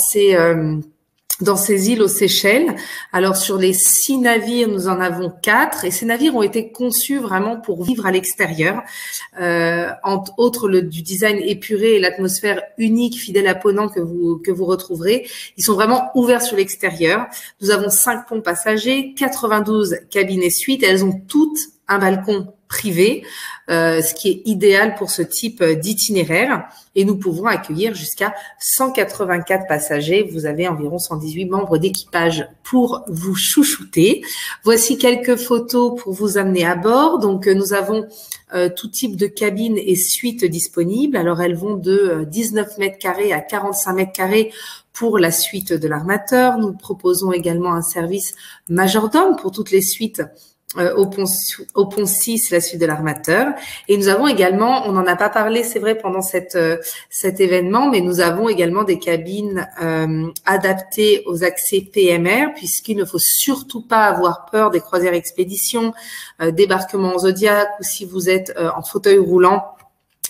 ces îles aux Seychelles. Alors, sur les 6 navires, nous en avons 4. Et ces navires ont été conçus vraiment pour vivre à l'extérieur. Entre autres, du design épuré et l'atmosphère unique, fidèle à Ponant que vous retrouverez. Ils sont vraiment ouverts sur l'extérieur. Nous avons 5 ponts passagers, 92 cabines et suites. Elles ont toutes un balcon privé, ce qui est idéal pour ce type d'itinéraire, et nous pouvons accueillir jusqu'à 184 passagers. Vous avez environ 118 membres d'équipage pour vous chouchouter. Voici quelques photos pour vous amener à bord. Donc nous avons tout type de cabines et suites disponibles. Alors elles vont de 19 mètres carrés à 45 mètres carrés pour la suite de l'armateur. Nous proposons également un service majordome pour toutes les suites au pont 6, la suite de l'Armateur. Et nous avons également, on n'en a pas parlé, c'est vrai, pendant cet événement, mais nous avons également des cabines adaptées aux accès PMR, puisqu'il ne faut surtout pas avoir peur des croisières expéditions, débarquement en Zodiac, ou si vous êtes en fauteuil roulant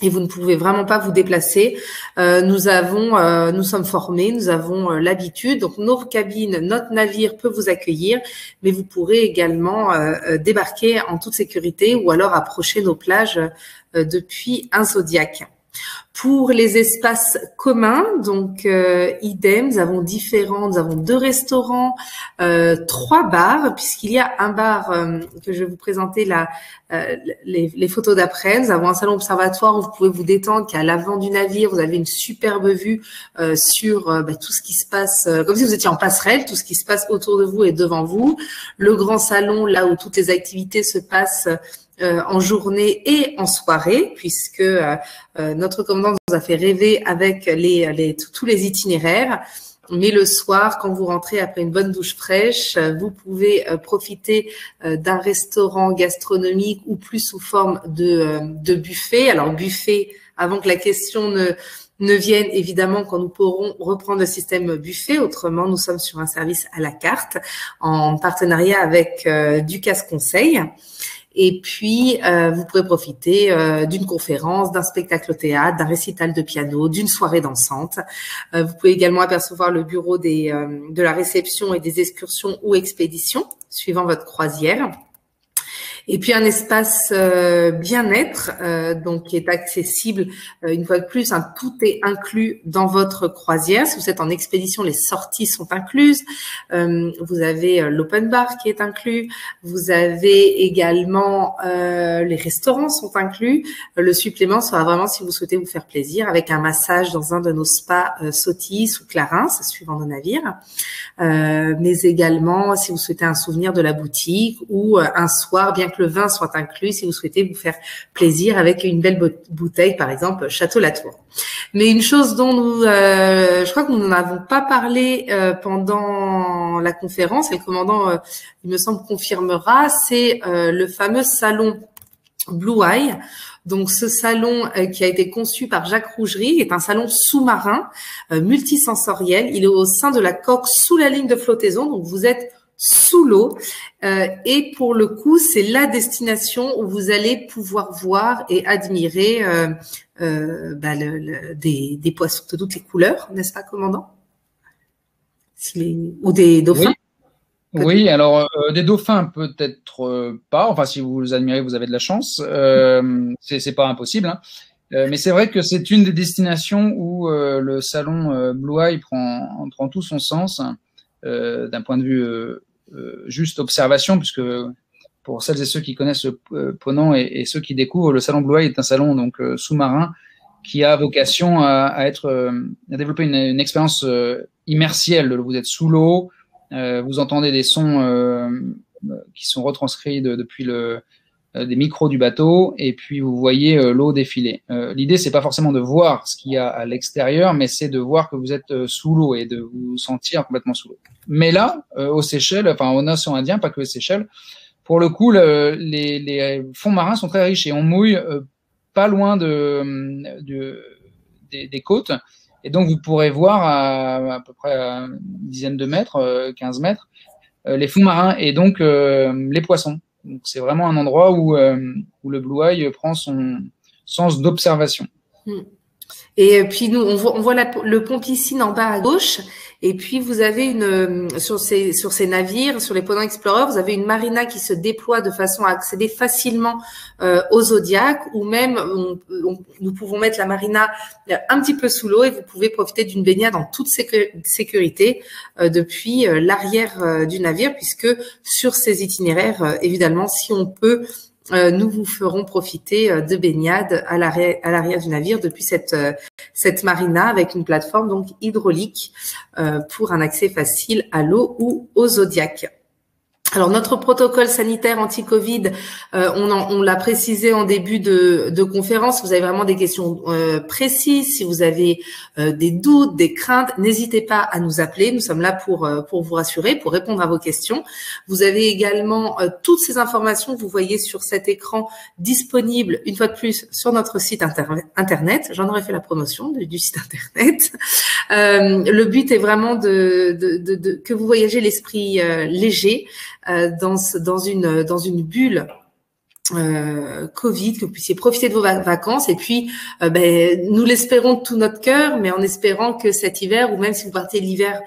et vous ne pouvez vraiment pas vous déplacer. Nous sommes formés, nous avons l'habitude. Donc, nos cabines, notre navire peut vous accueillir, mais vous pourrez également débarquer en toute sécurité ou alors approcher nos plages depuis un Zodiac. Pour les espaces communs, donc idem, nous avons 2 restaurants, 3 bars, puisqu'il y a un bar que je vais vous présenter là, les photos d'après. Nous avons un salon observatoire où vous pouvez vous détendre, qui est à l'avant du navire. Vous avez une superbe vue sur tout ce qui se passe, comme si vous étiez en passerelle, tout ce qui se passe autour de vous et devant vous. Le grand salon, là où toutes les activités se passent en journée et en soirée, puisque notre commandant nous a fait rêver avec tous les itinéraires. Mais le soir, quand vous rentrez après une bonne douche fraîche, vous pouvez profiter d'un restaurant gastronomique ou plus sous forme de buffet. Alors buffet, avant que la question ne vienne, évidemment, quand nous pourrons reprendre le système buffet. Autrement, nous sommes sur un service à la carte en partenariat avec Ducasse Conseil. Et puis, vous pourrez profiter d'une conférence, d'un spectacle au théâtre, d'un récital de piano, d'une soirée dansante. Vous pouvez également apercevoir le bureau de la réception et des excursions ou expéditions, suivant votre croisière. Et puis un espace bien-être, donc qui est accessible une fois de plus. Tout est inclus dans votre croisière. Si vous êtes en expédition, les sorties sont incluses. Vous avez l'open bar qui est inclus. Vous avez également les restaurants sont inclus. Le supplément sera vraiment si vous souhaitez vous faire plaisir avec un massage dans un de nos spas Sotis ou Clarins, suivant nos navires. Mais également si vous souhaitez un souvenir de la boutique ou un soir, bien que le vin soit inclus, si vous souhaitez vous faire plaisir avec une belle bouteille, par exemple Château Latour. Mais une chose dont je crois que nous n'en avons pas parlé pendant la conférence, et le commandant, il me semble, confirmera, c'est le fameux salon Blue Eye. Donc, ce salon qui a été conçu par Jacques Rougerie est un salon sous-marin multisensoriel. Il est au sein de la coque sous la ligne de flottaison. Donc, vous êtes sous l'eau et pour le coup, c'est la destination où vous allez pouvoir voir et admirer des poissons de toutes les couleurs, n'est-ce pas, commandant? Ou des dauphins? Oui, alors des dauphins peut-être pas. Enfin, si vous les admirez, vous avez de la chance. C'est pas impossible, hein. Mais c'est vrai que c'est une des destinations où le salon Blue Eye prend tout son sens d'un point de vue juste observation, puisque pour celles et ceux qui connaissent Ponant et ceux qui découvrent, le salon Blue Eye est un salon donc sous-marin qui a vocation à développer une expérience immersielle. Vous êtes sous l'eau, vous entendez des sons qui sont retranscrits depuis des micros du bateau, et puis vous voyez l'eau défiler. L'idée, c'est pas forcément de voir ce qu'il y a à l'extérieur, mais c'est de voir que vous êtes sous l'eau et de vous sentir complètement sous l'eau. Mais là, aux Seychelles, enfin en océan Indien, pas que les Seychelles, pour le coup, les fonds marins sont très riches et on mouille pas loin des côtes. Et donc, vous pourrez voir à peu près à une dizaine de mètres, 15 mètres, les fonds marins et donc les poissons. Donc, c'est vraiment un endroit où le Blue Eye prend son sens d'observation. Et puis, nous, on voit le pont piscine en bas à gauche. Et puis, vous avez sur ces navires, sur les Ponant Explorer, vous avez une marina qui se déploie de façon à accéder facilement au Zodiac, ou même nous pouvons mettre la marina un petit peu sous l'eau et vous pouvez profiter d'une baignade en toute sécurité depuis l'arrière du navire, puisque sur ces itinéraires, évidemment, si on peut, nous vous ferons profiter de baignade à l'arrière du navire depuis cette marina avec une plateforme donc hydraulique pour un accès facile à l'eau ou au Zodiac. Alors, notre protocole sanitaire anti-Covid, on l'a précisé en début de conférence. Vous avez vraiment des questions précises. Si vous avez des doutes, des craintes, n'hésitez pas à nous appeler. Nous sommes là pour vous rassurer, pour répondre à vos questions. Vous avez également toutes ces informations que vous voyez sur cet écran disponibles, une fois de plus, sur notre site internet. J'en aurais fait la promotion du site internet. Le but est vraiment que vous voyagez l'esprit léger, dans une bulle Covid, que vous puissiez profiter de vos vacances et puis nous l'espérons de tout notre cœur, mais en espérant que cet hiver, ou même si vous partez l'hiver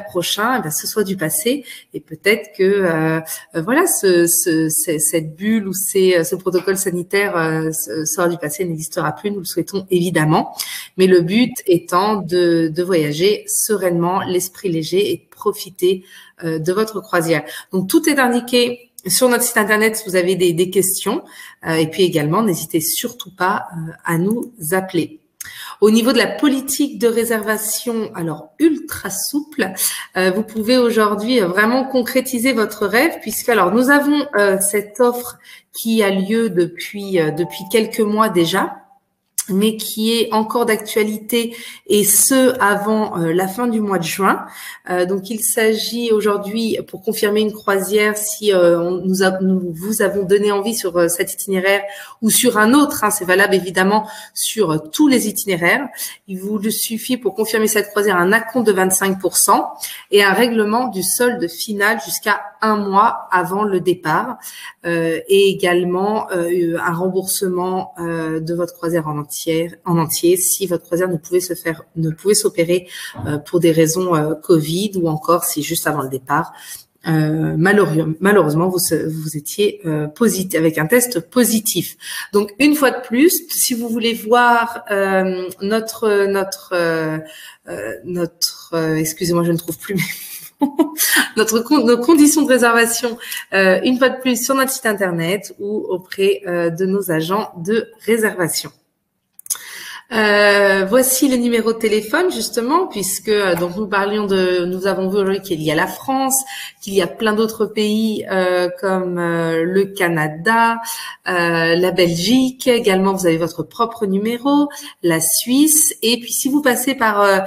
prochain, ce soit du passé et peut-être que voilà cette bulle ou ce protocole sanitaire sera du passé, n'existera plus. Nous le souhaitons évidemment, mais le but étant de voyager sereinement, l'esprit léger et de profiter de votre croisière. Donc tout est indiqué sur notre site internet. Si vous avez des questions, et puis également n'hésitez surtout pas à nous appeler. Au niveau de la politique de réservation, alors ultra souple, vous pouvez aujourd'hui vraiment concrétiser votre rêve, puisque alors nous avons cette offre qui a lieu depuis quelques mois déjà, mais qui est encore d'actualité, et ce avant la fin du mois de juin. Donc il s'agit aujourd'hui, pour confirmer une croisière, si nous vous avons donné envie sur cet itinéraire ou sur un autre, c'est valable évidemment sur tous les itinéraires, il vous suffit pour confirmer cette croisière un acompte de 25% et un règlement du solde final jusqu'à un mois avant le départ, et également un remboursement de votre croisière en entier si votre croisière ne pouvait s'opérer pour des raisons Covid, ou encore si juste avant le départ malheureusement vous étiez positif, avec un test positif. Donc une fois de plus, si vous voulez voir excusez-moi, je ne trouve plus nos conditions de réservation, une fois de plus sur notre site internet ou auprès de nos agents de réservation. Voici le numéro de téléphone justement, puisque donc nous avons vu aujourd'hui qu'il y a la France, qu'il y a plein d'autres pays comme le Canada, la Belgique. Également, vous avez votre propre numéro, la Suisse. Et puis, si vous passez par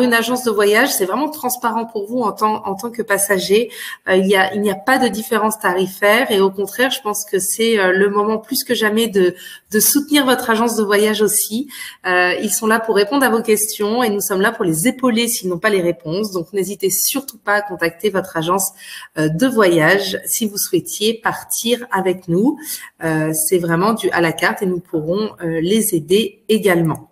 une agence de voyage, c'est vraiment transparent pour vous en tant que passager. Il n'y a pas de différence tarifaire, et au contraire, je pense que c'est le moment plus que jamais de soutenir votre agence de voyage aussi. Ils sont là pour répondre à vos questions et nous sommes là pour les épauler s'ils n'ont pas les réponses. Donc, n'hésitez surtout pas à contacter votre agence de voyage si vous souhaitiez partir avec nous. C'est vraiment du à la carte et nous pourrons les aider également.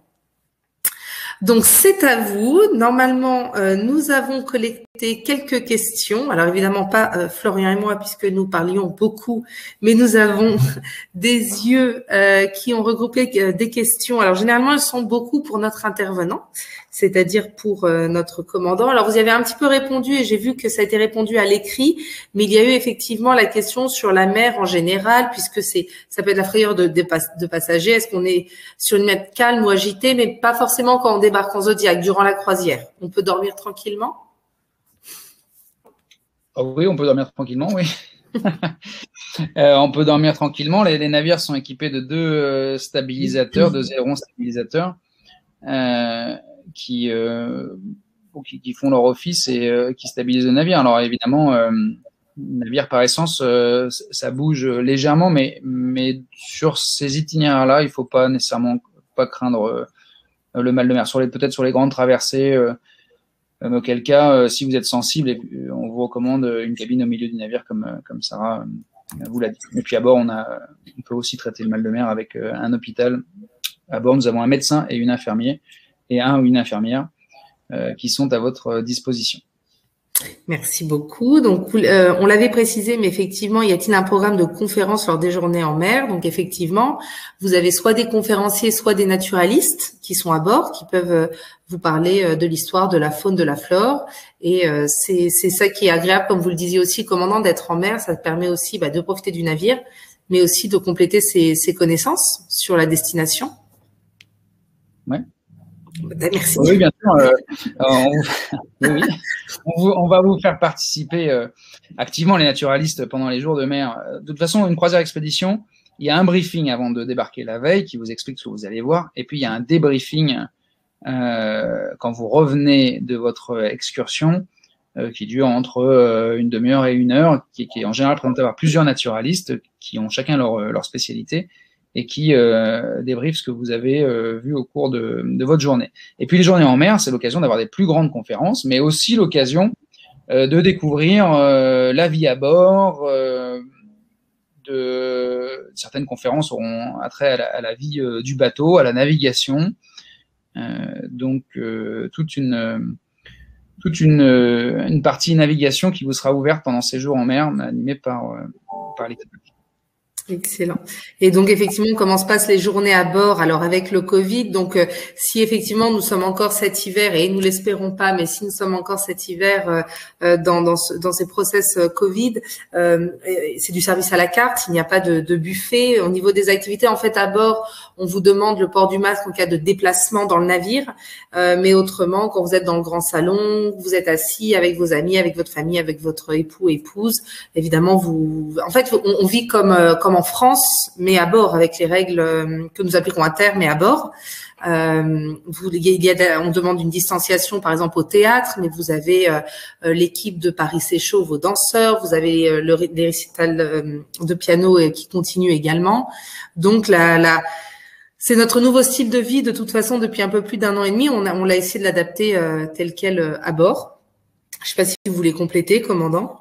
Donc, c'est à vous. Normalement, nous avons collecté quelques questions. Alors, évidemment, pas Florian et moi, puisque nous parlions beaucoup, mais nous avons des yeux qui ont regroupé des questions. Alors, généralement, elles sont beaucoup pour notre intervenant, c'est-à-dire pour notre commandant. Alors, vous y avez un petit peu répondu et j'ai vu que ça a été répondu à l'écrit, mais il y a eu effectivement la question sur la mer en général, puisque ça peut être la frayeur de passagers. Est-ce qu'on est sur une mer calme ou agitée, mais pas forcément quand on débarque en Zodiac, durant la croisière. On peut dormir tranquillement? Oui, on peut dormir tranquillement, oui. On peut dormir tranquillement. Les navires sont équipés de deux stabilisateurs, deux ailerons stabilisateurs qui font leur office et qui stabilisent le navire. Alors évidemment, le navire par essence, ça bouge légèrement, mais sur ces itinéraires-là, il ne faut pas nécessairement pas craindre le mal de mer. Peut-être sur les grandes traversées, auquel cas, si vous êtes sensible, on vous recommande une cabine au milieu du navire, comme Sarah vous l'a dit. Et puis à bord, on peut aussi traiter le mal de mer avec un hôpital. À bord, nous avons un médecin et une infirmière ou une infirmière qui sont à votre disposition. Merci beaucoup. Donc, on l'avait précisé, mais effectivement, y a-t-il un programme de conférences lors des journées en mer? Donc, effectivement, vous avez soit des conférenciers, soit des naturalistes qui sont à bord, qui peuvent vous parler de l'histoire, de la faune, de la flore. Et c'est ça qui est agréable, comme vous le disiez aussi, commandant, d'être en mer. Ça te permet aussi de profiter du navire, mais aussi de compléter ses connaissances sur la destination. Ouais. Merci. Oui, bien sûr. Oui. On va vous faire participer activement les naturalistes pendant les jours de mer. De toute façon, une croisière expédition, il y a un briefing avant de débarquer la veille qui vous explique ce que vous allez voir. Et puis, il y a un débriefing quand vous revenez de votre excursion qui dure entre une demi-heure et une heure, qui est en général présenté par plusieurs naturalistes qui ont chacun leur spécialité et qui débriefent ce que vous avez vu au cours de votre journée. Et puis les journées en mer, c'est l'occasion d'avoir des plus grandes conférences, mais aussi l'occasion de découvrir la vie à bord. Certaines conférences auront attrait à la vie du bateau, à la navigation. Donc toute une partie navigation qui vous sera ouverte pendant ces jours en mer, animée par l'équipe. Excellent. Et donc effectivement, comment se passent les journées à bord? Alors avec le Covid, donc si effectivement nous sommes encore cet hiver, et nous l'espérons pas, mais si nous sommes encore cet hiver dans ces process Covid, c'est du service à la carte. Il n'y a pas de buffet. Au niveau des activités, en fait, à bord, on vous demande le port du masque en cas de déplacement dans le navire, mais autrement, quand vous êtes dans le grand salon, vous êtes assis avec vos amis, avec votre famille, avec votre époux, épouse, évidemment, en fait, on vit comme en France, mais à bord, avec les règles que nous appliquerons à terre, mais à bord. On demande une distanciation, par exemple, au théâtre, mais vous avez l'équipe de Paris s'échauffe, vos danseurs, vous avez les récitals de piano qui continuent également. Donc, c'est notre nouveau style de vie, de toute façon, depuis un peu plus d'1 an et demi. On l'a essayé de l'adapter tel quel à bord. Je ne sais pas si vous voulez compléter, commandant.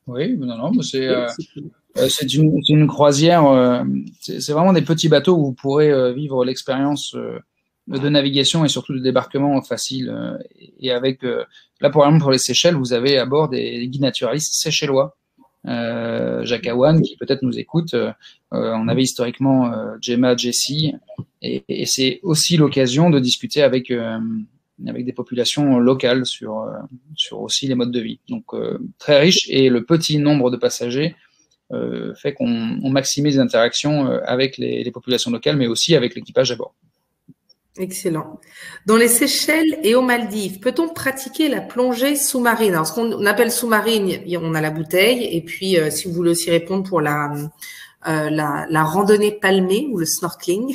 Oui, non, mais c'est une croisière. C'est vraiment des petits bateaux où vous pourrez vivre l'expérience de navigation et surtout de débarquement facile. Et avec là, par exemple, pour les Seychelles, vous avez à bord des guides naturalistes séchellois. Jacques Awan, qui peut-être nous écoute. On avait historiquement Gemma, Jessie, et c'est aussi l'occasion de discuter avec des populations locales sur aussi les modes de vie. Donc très riche, et le petit nombre de passagers fait qu'on maximise les interactions avec les populations locales, mais aussi avec l'équipage à bord. Excellent. Dans les Seychelles et aux Maldives, peut-on pratiquer la plongée sous-marine? Alors, ce qu'on appelle sous-marine, on a la bouteille, et puis si vous voulez aussi répondre pour la randonnée palmée ou le snorkeling.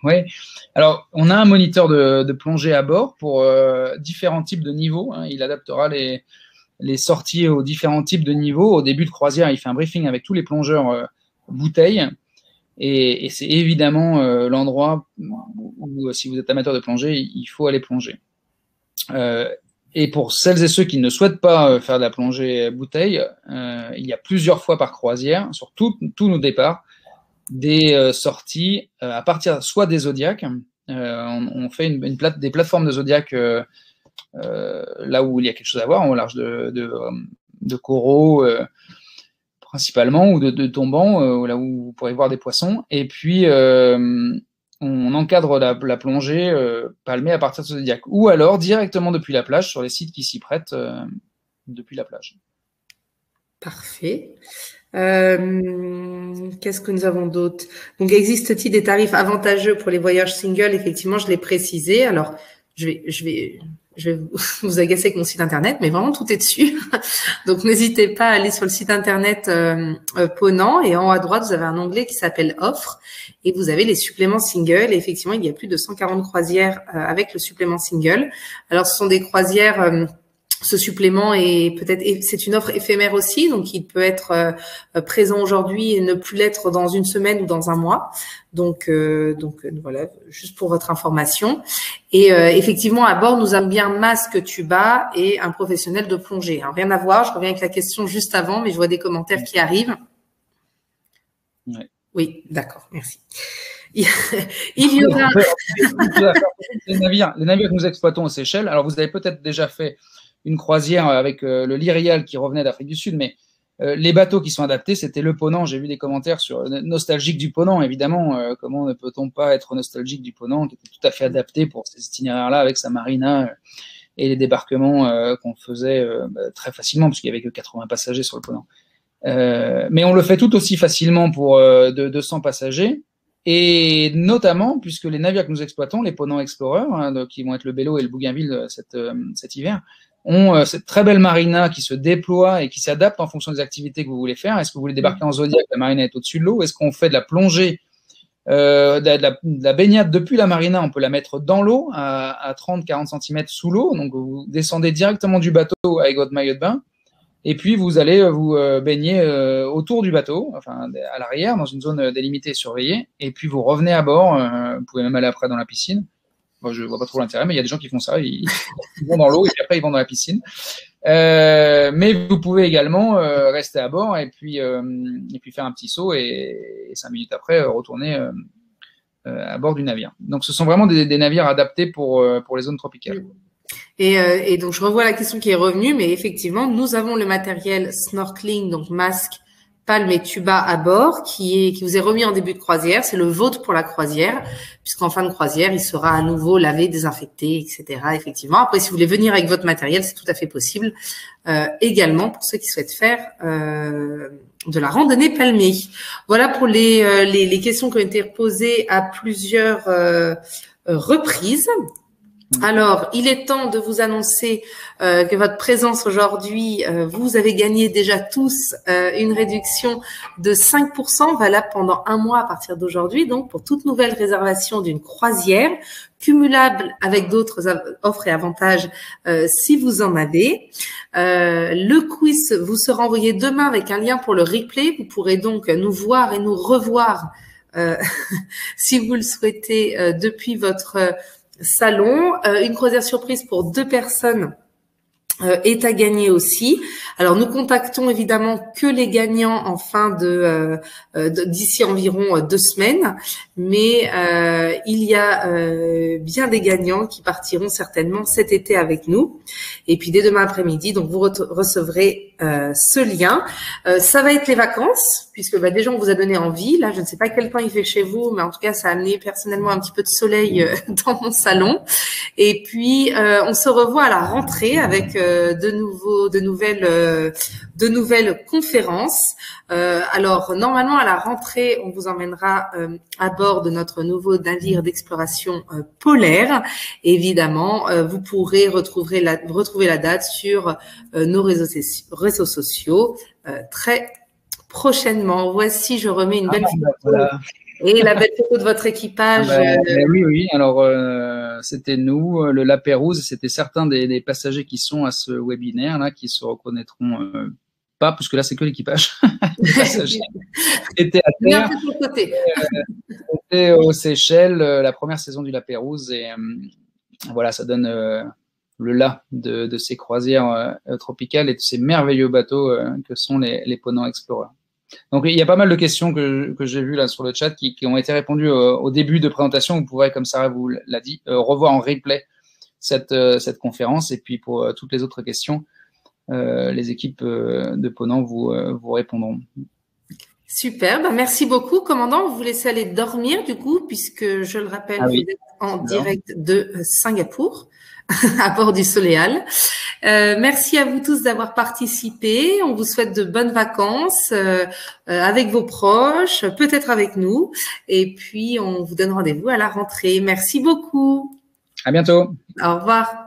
Oui. Alors, on a un moniteur de plongée à bord pour différents types de niveaux. Il adaptera les sorties aux différents types de niveaux. Au début de croisière, il fait un briefing avec tous les plongeurs bouteilles. Et c'est évidemment l'endroit où, si vous êtes amateur de plongée, il faut aller plonger. Et pour celles et ceux qui ne souhaitent pas faire de la plongée bouteille, il y a plusieurs fois par croisière, sur tous nos départs, des sorties à partir soit des zodiacs. On fait des plateformes de zodiacs là où il y a quelque chose à voir, au large de coraux principalement, ou de tombants, là où vous pourrez voir des poissons. Et puis, on encadre la plongée palmée à partir de ce zodiac. Ou alors directement depuis la plage, sur les sites qui s'y prêtent depuis la plage. Parfait. Qu'est-ce que nous avons d'autre? Donc, existe-t-il des tarifs avantageux pour les voyages singles? Effectivement, je l'ai précisé. Alors, je vais vous agacer avec mon site internet, mais vraiment tout est dessus. Donc n'hésitez pas à aller sur le site internet Ponant, et en haut à droite vous avez un onglet qui s'appelle Offres, et vous avez les suppléments single. Et effectivement, il y a plus de 140 croisières avec le supplément single. Alors ce sont des croisières. Ce supplément c'est une offre éphémère aussi, donc il peut être présent aujourd'hui et ne plus l'être dans une semaine ou dans un mois. Donc voilà, juste pour votre information. Et effectivement, à bord, nous avons bien masque, tuba et un professionnel de plongée. Alors, rien à voir, je reviens avec la question juste avant, mais je vois des commentaires qui arrivent. Ouais. Oui, d'accord, merci. Il y aura… les navires que nous exploitons aux Seychelles, alors vous avez peut-être déjà fait une croisière avec le Lyrial qui revenait d'Afrique du Sud, mais les bateaux qui sont adaptés, c'était le Ponant. J'ai vu des commentaires sur nostalgique du Ponant, évidemment. Comment ne peut-on pas être nostalgique du Ponant, qui était tout à fait adapté pour ces itinéraires-là, avec sa marina et les débarquements qu'on faisait très facilement, puisqu'il n'y avait que 80 passagers sur le Ponant. Mais on le fait tout aussi facilement pour de 200 passagers. Et notamment, puisque les navires que nous exploitons, les Ponant Explorer, hein, qui vont être le Bello et le Bougainville cet hiver, ont cette très belle marina qui se déploie et qui s'adapte en fonction des activités que vous voulez faire. Est-ce que vous voulez débarquer en Zodiac, la marina est au-dessus de l'eau? Est-ce qu'on fait de la plongée, de la baignade depuis la marina? On peut la mettre dans l'eau à 30-40 cm sous l'eau. Donc, vous descendez directement du bateau avec votre maillot de bain. Et puis, vous allez vous baigner autour du bateau, enfin à l'arrière, dans une zone délimitée et surveillée. Et puis, vous revenez à bord. Vous pouvez même aller après dans la piscine. Moi, je vois pas trop l'intérêt, mais il y a des gens qui font ça. Ils vont dans l'eau et puis après, ils vont dans la piscine. Mais vous pouvez également rester à bord et puis faire un petit saut et 5 minutes après, retourner à bord du navire. Donc, ce sont vraiment des navires adaptés pour les zones tropicales. Et donc, je revois la question qui est revenue, mais effectivement, nous avons le matériel snorkeling, donc masque, palme et tuba à bord, qui vous est remis en début de croisière. C'est le vôtre pour la croisière, puisqu'en fin de croisière, il sera à nouveau lavé, désinfecté, etc. Effectivement. Après, si vous voulez venir avec votre matériel, c'est tout à fait possible. Également pour ceux qui souhaitent faire de la randonnée palmée. Voilà pour les questions qui ont été posées à plusieurs reprises. Alors, il est temps de vous annoncer que votre présence aujourd'hui, vous avez gagné déjà tous une réduction de 5% valable pendant un mois à partir d'aujourd'hui, donc pour toute nouvelle réservation d'une croisière, cumulable avec d'autres offres et avantages si vous en avez. Le quiz vous sera envoyé demain avec un lien pour le replay. Vous pourrez donc nous voir et nous revoir si vous le souhaitez depuis votre salon. Une croisière surprise pour 2 personnes est à gagner aussi. Alors, nous contactons évidemment que les gagnants en fin d'ici environ 2 semaines, mais il y a bien des gagnants qui partiront certainement cet été avec nous. Et puis, dès demain après-midi, donc vous recevrez ce lien. Ça va être les vacances, puisque déjà on vous a donné envie. Là, je ne sais pas quel temps il fait chez vous, mais en tout cas, ça a amené personnellement un petit peu de soleil dans mon salon. Et puis, on se revoit à la rentrée avec de nouvelles conférences. Alors, normalement, à la rentrée, on vous emmènera à bord de notre nouveau navire d'exploration polaire. Évidemment, vous pourrez retrouver la date sur nos réseaux sociaux très prochainement. Voici, je remets une belle photo. Voilà. Et la belle photo de votre équipage. Oui. Alors, c'était nous, le La Pérouse. C'était certains des passagers qui sont à ce webinaire là, qui se reconnaîtront pas, puisque là, c'est que l'équipage. Les passagers étaient à terre. C'était aux Seychelles, la première saison du La Pérouse. Et voilà, ça donne le là de ces croisières tropicales et de ces merveilleux bateaux que sont les Ponant Explorer. Donc, il y a pas mal de questions que j'ai vues là sur le chat qui ont été répondues au début de présentation. Vous pourrez, comme Sarah vous l'a dit, revoir en replay cette conférence. Et puis, pour toutes les autres questions, les équipes de Ponant vous répondront. Super, merci beaucoup. Commandant, vous laissez aller dormir du coup, puisque je le rappelle, vous êtes en direct de Singapour, à bord du Soleal. Merci à vous tous d'avoir participé. On vous souhaite de bonnes vacances avec vos proches, peut-être avec nous. Et puis, on vous donne rendez-vous à la rentrée. Merci beaucoup. À bientôt. Au revoir.